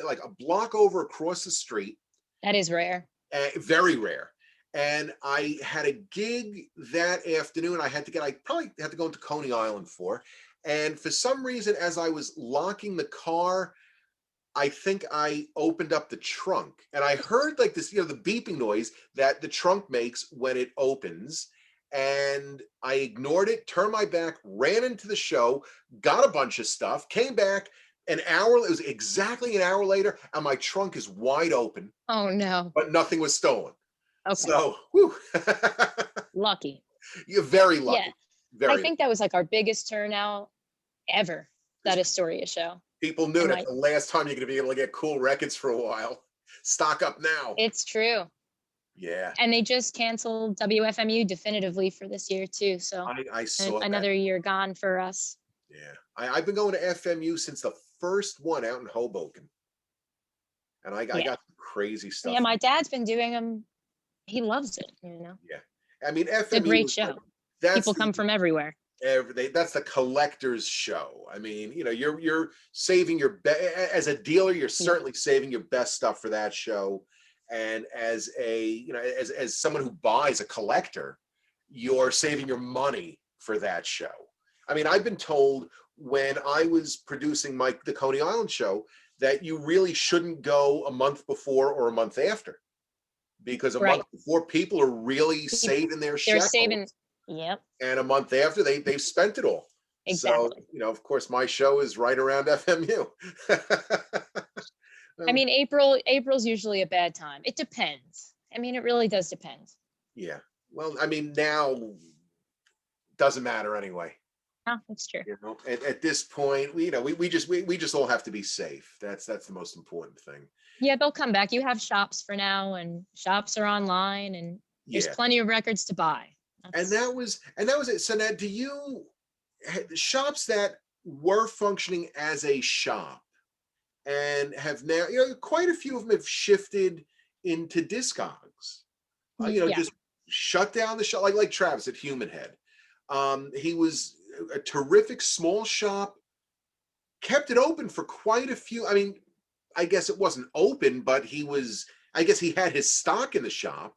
A: like a block over across the street.
B: That is rare.
A: Very rare. And I had a gig that afternoon. I probably had to go into Coney Island for. And for some reason, as I was locking the car, I think I opened up the trunk and I heard like this, the beeping noise that the trunk makes when it opens. And I ignored it, turned my back, ran into the show, got a bunch of stuff, came back it was exactly an hour later, and my trunk is wide open.
B: Oh, no.
A: But nothing was stolen.
B: Okay.
A: So, whew.
B: Lucky.
A: You're very lucky.
B: Yeah. I
A: Very.
B: think that was like our biggest turnout ever, that
A: 'Cause
B: Astoria show.
A: people knew
B: And
A: that's
B: like,
A: the last time you're gonna be able to get cool records for a while. Stock up now.
B: it's true.
A: Yeah,
B: And they just canceled WFMU definitively for this year too. So
A: I saw that.
B: another year gone for us.
A: Yeah, I've been going to FMU since the first one out in Hoboken, and I
B: Yeah.
A: got some crazy
B: Yeah,
A: stuff.
B: my dad's been doing them. He loves it, you know.
A: Yeah, I mean
B: It's a
A: FMU
B: great
A: is like
B: show.
A: that's
B: People
A: the
B: come from everywhere.
A: that's the collector's show. I mean, you're saving your as a dealer, you're
B: Yeah.
A: certainly saving your best stuff for that show, and as a as someone who buys a collector, you're saving your money for that show. I mean, I've been told when I was producing the Coney Island show that you really shouldn't go a month before or a month after, because a month
B: Right.
A: before people are really saving their
B: They're
A: shekels,
B: saving. Yep,
A: and a month after they've spent it all. So,
B: exactly.
A: of course, my show is right around FMU.
B: I
A: Um,
B: mean, April's usually a bad time. It depends. I mean, it really does depend.
A: yeah. Well, I mean, now doesn't matter anyway.
B: Oh, that's true.
A: At this point, we just all have to be safe. That's the most important thing.
B: Yeah, they'll come back. You have shops for now, and shops are online, and there's
A: Yeah.
B: plenty of records to buy.
A: And
B: That's
A: that was it. So now, do you shops that were functioning as a shop and have now, quite a few of them have shifted into discogs.
B: yeah,
A: Just shut down the shop, like Travis at Human Head. He was a terrific small shop, kept it open for quite a few. I mean, I guess it wasn't open, but I guess he had his stock in the shop,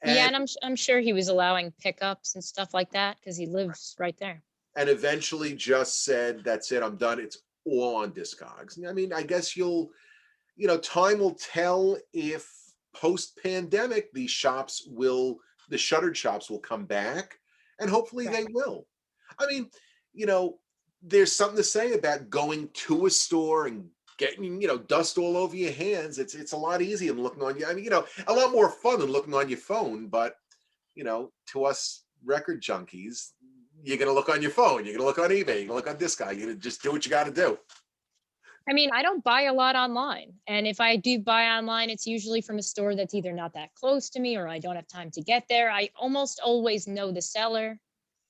B: yeah,
A: and
B: and I'm sure he was allowing pickups and stuff like that because he lives right there.
A: eventually just said, "That's it, I'm done. It's all on Discogs." I mean, I guess time will tell if post-pandemic the shuttered shops will come back, and hopefully
B: Right.
A: they will. I mean, you know, there's something to say about going to a store and getting, dust all over your hands. It's a lot easier than looking on you. I mean, a lot more fun than looking on your phone, but to us record junkies, you're gonna look on your phone, you're gonna look on eBay, you're gonna look on this guy, you're gonna just do what you gotta do.
B: I mean, I don't buy a lot online. And if I do buy online, it's usually from a store that's either not that close to me or I don't have time to get there. I almost always know the seller.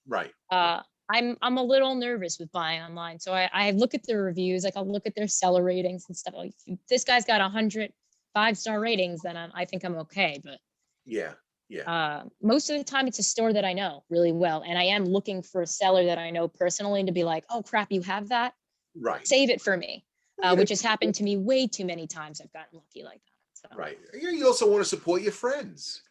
A: Right.
B: Uh, I'm a little nervous with buying online. So I look at the reviews, like I'll look at their seller ratings and stuff. Like, if this guy's got 100 5-star ratings, then I think I'm okay. But
A: Yeah. Yeah.
B: most of the time it's a store that I know really well. And I am looking for a seller that I know personally to be like, oh crap, you have that?
A: Right.
B: Save it for me.
A: Well,
B: Which has happened to me way too many times. I've gotten lucky like that. So
A: right. You also want to support your friends.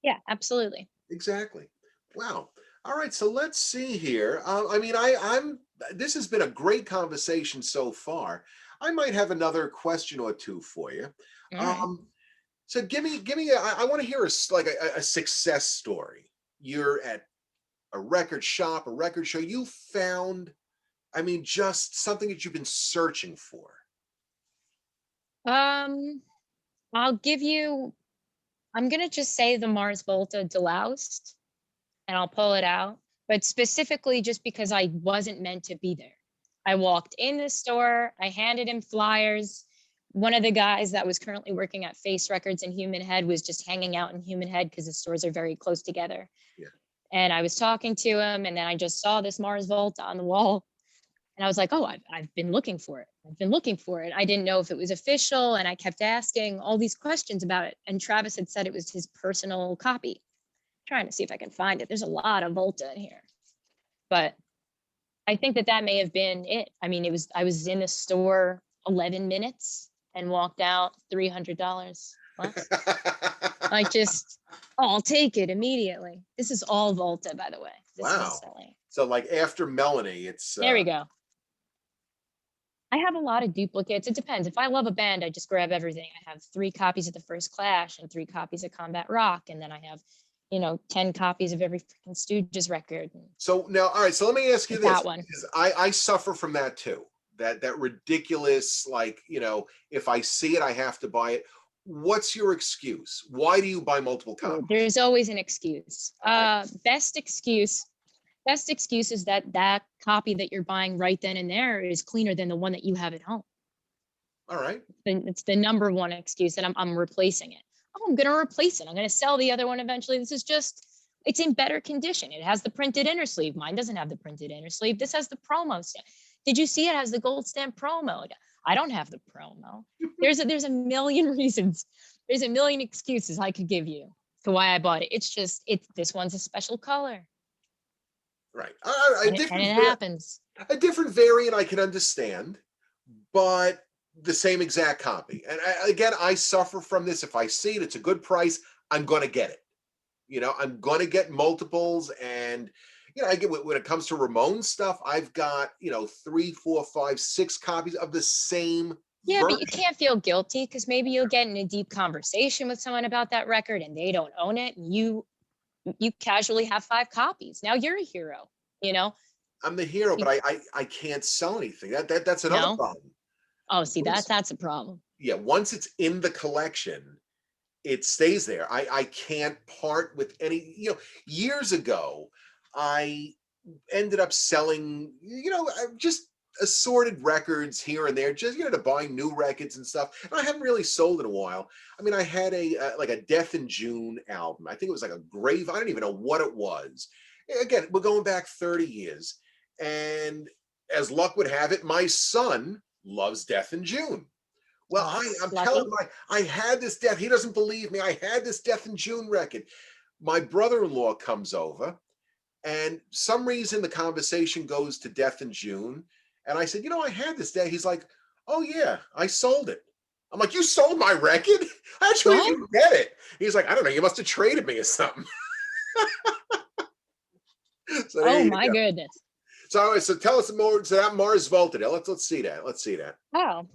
B: yeah, absolutely.
A: Exactly. Wow. All right. So let's see here. I mean, I'm. This has been a great conversation so far. I might have another question or two for you.
B: All right.
A: Um, so give me. I want to hear a success story. You're at a record shop, a record show. You found. I mean, just something that you've been searching for.
B: Um, I'll give you. I'm gonna just say the Mars Volta Deloused, and I'll pull it out. But specifically, just because I wasn't meant to be there. I walked in the store. I handed him flyers. One of the guys that was currently working at Face Records in Human Head was just hanging out in Human Head because the stores are very close together.
A: Yeah.
B: And I was talking to him, and then I just saw this Mars Volta on the wall. And I was like, oh, I've been looking for it. I've been looking for it. I didn't know if it was official. And I kept asking all these questions about it. And Travis had said it was his personal copy. Trying to see if I can find it. There's a lot of Volta in here. But I think that may have been it. I mean, I was in the store 11 minutes and walked out $300 less. Like I'll take it immediately. This is all Volta, by the way. This
A: Wow.
B: is selling.
A: So like after Melanie, it's
B: There we go. I have a lot of duplicates. It depends. If I love a band, I just grab everything. I have 3 copies of the first Clash and 3 copies of Combat Rock. And then I have, 10 copies of every freaking Stooges record.
A: So now, all right. So let me ask you this.
B: That one.
A: Because I suffer from that too. That ridiculous, like, if I see it, I have to buy it. What's your excuse? Why do you buy multiple copies?
B: There's always an excuse. Best excuse Best excuse is that that copy that you're buying right then and there is cleaner than the one that you have at home.
A: All right.
B: Then it's the number one excuse, and I'm replacing it. Oh, I'm gonna replace it. I'm gonna sell the other one eventually. This is just, it's in better condition. It has the printed inner sleeve. Mine doesn't have the printed inner sleeve. This has the promo stamp. Did you see it has the gold stamp promo? I don't have the promo. There's a million reasons. There's a million excuses I could give you to why I bought it. It's just this one's a special color.
A: Right.
B: And it happens.
A: A different variant I can understand, but the same exact copy. And again, I suffer from this. If I see it, it's a good price, I'm going to get it. I'm going to get multiples. And, I get when it comes to Ramon stuff, I've got, 3, 4, 5, 6 copies of the same
B: Yeah, but you
A: version.
B: can't feel guilty because maybe you'll get in a deep conversation with someone about that record and they don't own it, and you casually have 5 copies. Now you're a hero, you know?
A: I'm the hero,
B: You,
A: but I can't sell anything. That's another
B: no?
A: problem.
B: Oh, see,
A: Once,
B: that's a problem.
A: yeah, once it's in the collection, it stays there. I can't part with any, years ago, I ended up selling, just assorted records here and there, just, to buy new records and stuff. And I haven't really sold in a while. I mean, I had like a Death in June album. I think it was like a grave. I don't even know what it was. Again, we're going back 30 years. And as luck would have it, my son loves Death in June. Well,
B: Oh,
A: I'm telling
B: lucky.
A: him, I had this Death. He doesn't believe me. I had this Death in June record. My brother-in-law comes over, and some reason the conversation goes to Death in June. And I said, I had this day. He's like, oh yeah, I sold it. I'm like, you sold my record? How'd you
B: What?
A: even get it? He's like, I don't know. You must have traded me or something. So there
B: Oh
A: you
B: my
A: go.
B: goodness.
A: So tell us more. So that Mars Volta. Let's see that. Let's see that.
B: Oh,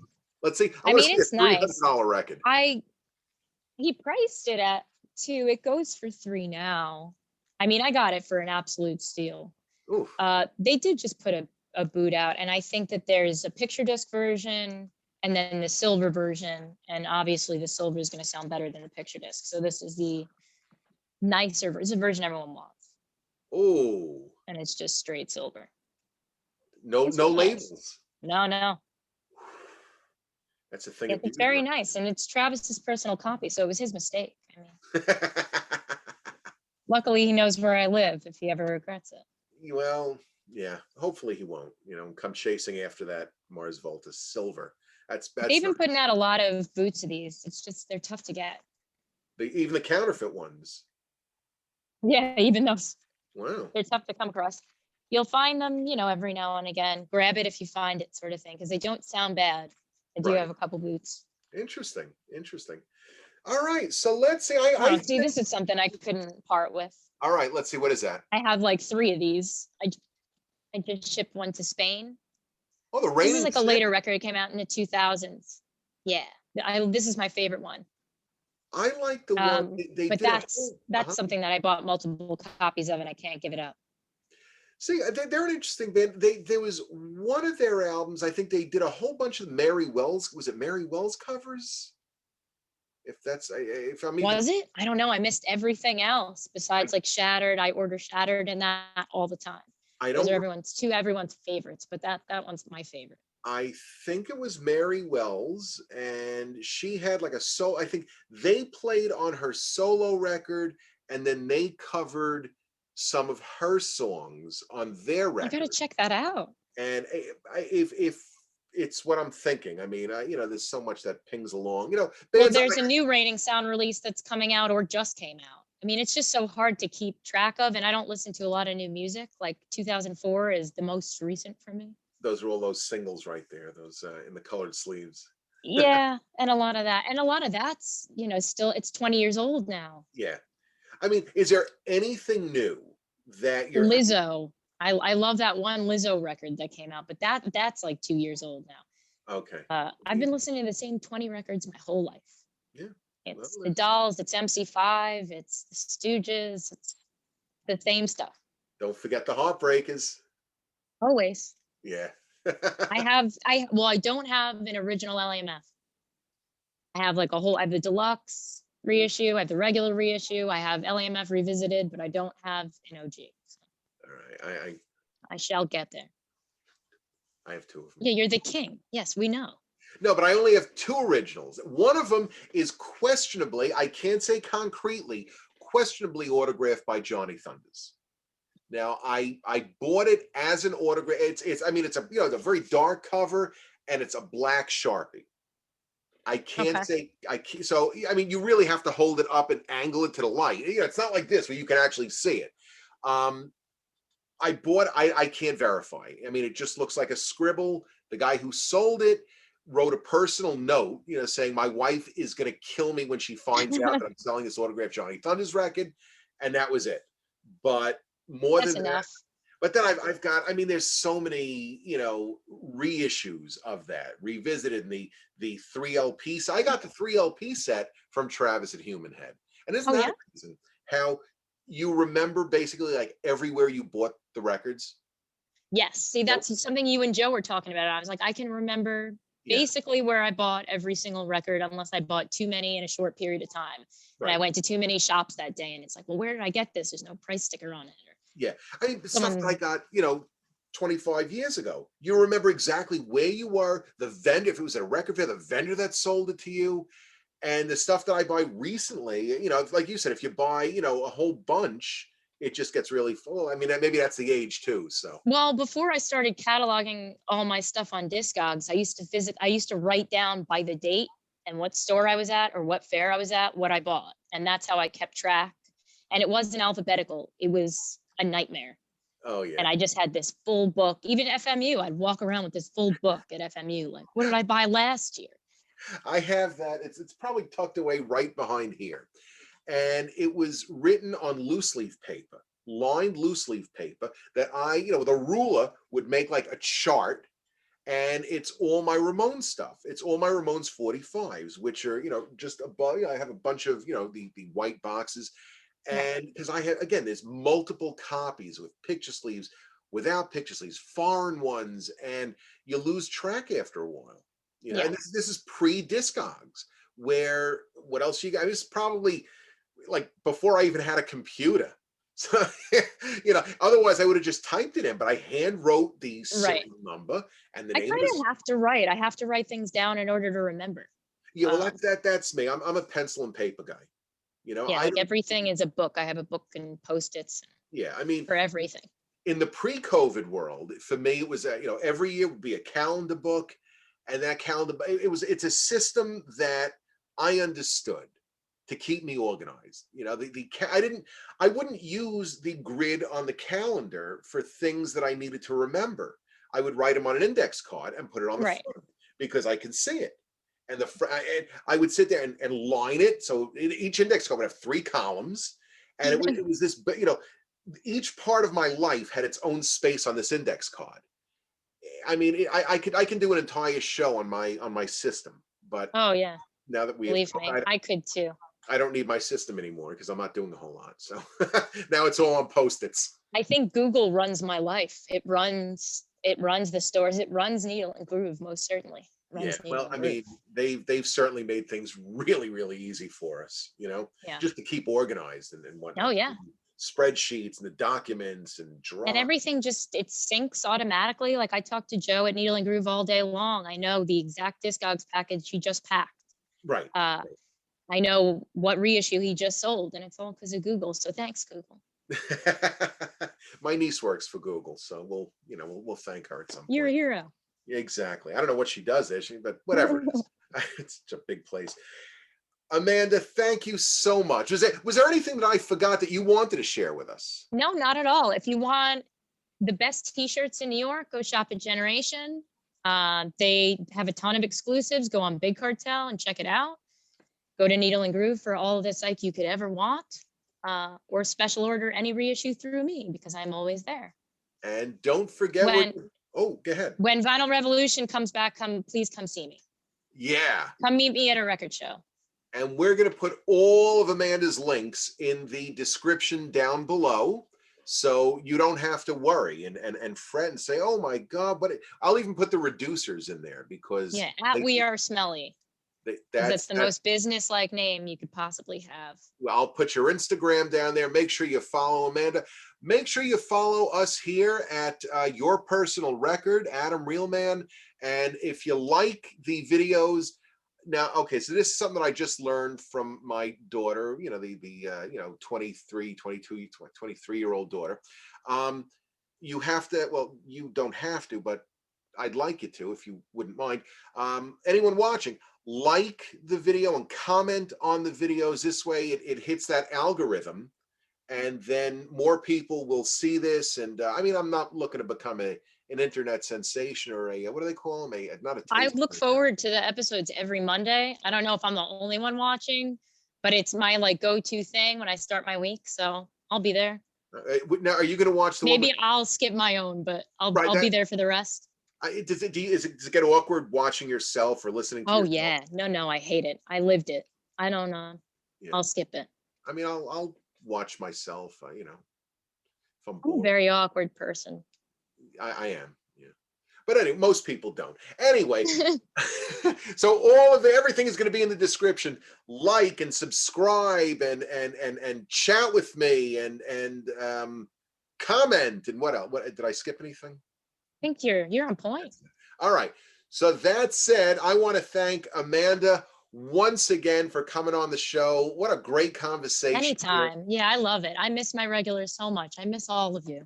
A: Let's see. I
B: I
A: want to
B: mean,
A: see
B: it's
A: a $300
B: nice.
A: record.
B: He priced it at 2. It goes for 3 now. I mean, I got it for an absolute steal.
A: Oof.
B: They did just put a boot out, and I think that there's a picture disc version and then the silver version, and obviously the silver is going to sound better than the picture disc. So this is the nicer version. It's a version everyone wants,
A: Oh,
B: and it's just straight silver.
A: no,
B: It's
A: no
B: really nice.
A: labels.
B: No.
A: That's a thing of
B: It's
A: beauty.
B: very nice, and it's Travis's personal copy, so it was his mistake. I mean, luckily he knows where I live if he ever regrets it.
A: Well, yeah. Hopefully he won't. Come chasing after that Mars Volta silver.
B: They've
A: That's
B: been
A: not
B: putting out a lot of boots of these. It's just they're tough to get.
A: even the counterfeit ones.
B: Yeah, even those,
A: Wow.
B: they're tough to come across. You'll find them, every now and again. Grab it if you find it, sort of thing, because they don't sound bad. I do
A: Right.
B: have a couple boots.
A: Interesting. Interesting. All right. So let's see.
B: Oh, see, this is something I couldn't part with.
A: All right. Let's see. What is that?
B: I have like 3 of these. I just shipped one to Spain.
A: Oh, the
B: This
A: reigning
B: is like a
A: champ.
B: later record. It came out in the 2000s. Yeah, this is my favorite one.
A: I like the one they
B: But
A: did.
B: that's something that I bought multiple copies of, and I can't give it up.
A: See, they're an interesting band. There was one of their albums. I think they did a whole bunch of Mary Wells. Was it Mary Wells covers? If I'm even,
B: Was it? I don't know. I missed everything else besides like Shattered. I order Shattered and that all the time.
A: I
B: Those
A: don't.
B: are everyone's favorites, but that one's my favorite.
A: I think it was Mary Wells, and she had like I think they played on her solo record, and then they covered some of her songs on their
B: I gotta
A: record.
B: check that out.
A: And if it's what I'm thinking, I mean, there's so much that pings along.
B: Well,
A: Bands
B: there's a new Raining Sound release that's coming out or just came out. I mean, it's just so hard to keep track of, and I don't listen to a lot of new music. Like 2004 is the most recent for me.
A: those are all those singles right there, those in the colored sleeves.
B: Yeah, and a lot of that's, still it's 20 years old now.
A: Yeah. I mean, is there anything new that you're
B: Lizzo. I love that one Lizzo record that came out, but that's like 2 years old now.
A: okay?
B: I've been listening to the same 20 records my whole life.
A: Yeah.
B: It's
A: Well,
B: the Dolls, it's MC5, it's the Stooges, it's the same stuff.
A: don't forget the Heartbreakers.
B: Always.
A: Yeah.
B: I don't have an original LAMF. I have I have the deluxe reissue, I have the regular reissue, I have LAMF revisited, but I don't have an OG. So.
A: All right.
B: I shall get there.
A: I have two of them.
B: Yeah, you're the king. Yes, we know.
A: No, but I only have two originals. One of them is questionably, I can't say concretely, questionably autographed by Johnny Thunders. Now, I bought it as an autograph. It's I mean it's a it's a very dark cover and it's a black Sharpie. I can't
B: Okay.
A: say I can't, so I mean you really have to hold it up and angle it to the light. It's not like this where you can actually see it. Um, I bought I can't verify. I mean, it just looks like a scribble. The guy who sold it wrote a personal note, saying my wife is going to kill me when she finds out that I'm selling this autographed Johnny Thunders record, and that was it. But more
B: That's
A: than that,
B: enough.
A: but then I've got, I mean, there's so many, reissues of that, revisited in the 3 LP. So I got the 3 LP set from Travis at Human Head. And isn't
B: Oh
A: that
B: yeah.
A: amazing how you remember basically like everywhere you bought the records?
B: Yes. See,
A: Nope.
B: that's something you and Joe were talking about. I was like, I can remember
A: Yeah,
B: basically where I bought every single record, unless I bought too many in a short period of time. And I
A: right.
B: went to too many shops that day, and it's like, well, where did I get this? There's no price sticker on it. Or
A: Yeah. I mean, the stuff that I
B: someone,
A: got, 25 years ago. You remember exactly where you were, the vendor, if it was at a record fair, the vendor that sold it to you. And the stuff that I buy recently, like you said, if you buy, a whole bunch, it just gets really full. I mean, maybe that's the age too. So,
B: well, before I started cataloging all my stuff on Discogs, I used to write down by the date and what store I was at or what fair I was at, what I bought. And that's how I kept track. And it wasn't alphabetical. It was a nightmare.
A: oh yeah,
B: And I just had this full book. Even FMU, I'd walk around with this full book at FMU. Like, what did I buy last year?
A: I have that. It's probably tucked away right behind here, and it was written on loose leaf paper, lined loose leaf paper that I, with a ruler would make like a chart. And it's all my Ramones stuff. It's all my Ramones 45s, which are, just above. I have a bunch of, the white boxes.
B: Right.
A: And because I have, again, there's multiple copies with picture sleeves, without picture sleeves, foreign ones, and you lose track after a while.
B: Yeah.
A: And this is pre-Discogs, where what else you got? It's probably like before I even had a computer. So, otherwise I would have just typed it in, but I hand wrote the
B: Right.
A: serial number and the
B: I
A: name of
B: kind
A: this.
B: of have to write. I have to write things down in order to remember.
A: Yeah, well,
B: Um,
A: that's me. I'm a pencil and paper guy.
B: yeah,
A: I
B: like
A: don't.
B: everything is a book. I have a book and post-its
A: Yeah, I mean,
B: for everything.
A: in the pre-COVID world, for me, it was every year would be a calendar book, and that calendar it's a system that I understood to keep me organized. I wouldn't use the grid on the calendar for things that I needed to remember. I would write them on an index card and put it on the
B: Right.
A: front because I could see it. And I would sit there and line it. So each index card would have 3 columns, and it was this, but each part of my life had its own space on this index card. I mean, I can do an entire show on my system, but
B: Oh yeah.
A: now that we have,
B: Believe me, I could too.
A: I don't need my system anymore because I'm not doing a whole lot. So now it's all on post-its.
B: I think Google runs my life. It runs the stores. It runs Needle and Groove, most certainly.
A: Yeah,
B: Runs Needle
A: well,
B: and
A: I
B: Groove.
A: mean, they've certainly made things really, really easy for us,
B: Yeah.
A: just to keep organized and
B: Oh
A: whatnot.
B: yeah.
A: Spreadsheets and the documents and
B: And
A: drive.
B: everything just it syncs automatically. Like I talk to Joe at Needle and Groove all day long. I know the exact Discogs package he just packed.
A: Right.
B: Uh, I know what reissue he just sold, and it's all because of Google. So thanks, Google.
A: My niece works for Google, so we'll thank her at some
B: You're a
A: point.
B: hero.
A: Exactly. I don't know what she does there, but whatever it is. It's such a big place. Amanda, thank you so much. Was there anything that I forgot that you wanted to share with us?
B: No, not at all. If you want the best T-shirts in New York, go shop at Generation. They have a ton of exclusives. Go on Big Cartel and check it out. Go to Needle and Groove for all of the psych you could ever want, or special order any reissue through me because I'm always there.
A: And don't forget
B: When
A: oh, go ahead.
B: when Vinyl Revolution comes back, please come see me.
A: Yeah.
B: Come meet me at a record show.
A: And we're going to put all of Amanda's links in the description down below. So you don't have to worry and fret and say, oh my God, I'll even put the reducers in there because
B: Yeah, at We Are Smelly. 'Cause that's the
A: That.
B: most business-like name you could possibly have.
A: Well, I'll put your Instagram down there. Make sure you follow Amanda. Make sure you follow us here at Your Personal Record, Adam Realman. And if you like the videos, now, okay, so this is something that I just learned from my daughter, the 23, 22, 23-year-old daughter. Um, you have to, well, you don't have to, but I'd like you to, if you wouldn't mind. Anyone watching, like the video and comment on the videos. This way it hits that algorithm, and then more people will see this. And I mean, I'm not looking to become an internet sensation or what do they call them? Not a
B: I
A: taste.
B: look forward to the episodes every Monday. I don't know if I'm the only one watching, but it's my, like, go-to thing when I start my week, so I'll be there.
A: Now, are you going to watch the one with
B: Maybe I'll skip my own, but I'll
A: right
B: I'll be
A: that?
B: there for the rest.
A: Does it get awkward watching yourself or listening to
B: Oh,
A: yourself?
B: yeah. No, no, I hate it. I lived it. I don't,
A: Yeah,
B: I'll skip it.
A: I mean, I'll watch myself. If I'm
B: I'm a
A: bored.
B: very awkward person.
A: I am. Yeah. But anyway, most people don't. Anyway, so all of everything is going to be in the description. Like and subscribe and chat with me and comment and what else? What did I skip anything?
B: Think you're on point.
A: All right. So that said, I want to thank Amanda once again for coming on the show. What a great conversation here.
B: Anytime. Yeah, I love it. I miss my regulars so much. I miss all of you.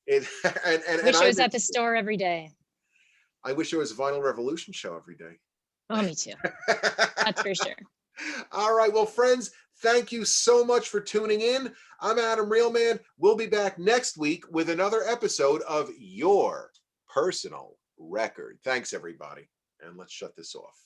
A: It, and
B: Wish I
A: I
B: was at
A: miss,
B: the store every day.
A: I wish there was a Vinyl Revolution show every day.
B: Oh, me too. That's for sure.
A: All right. Well, friends, thank you so much for tuning in. I'm Adam Realman. We'll be back next week with another episode of Your Personal Record. Thanks, everybody. And let's shut this off.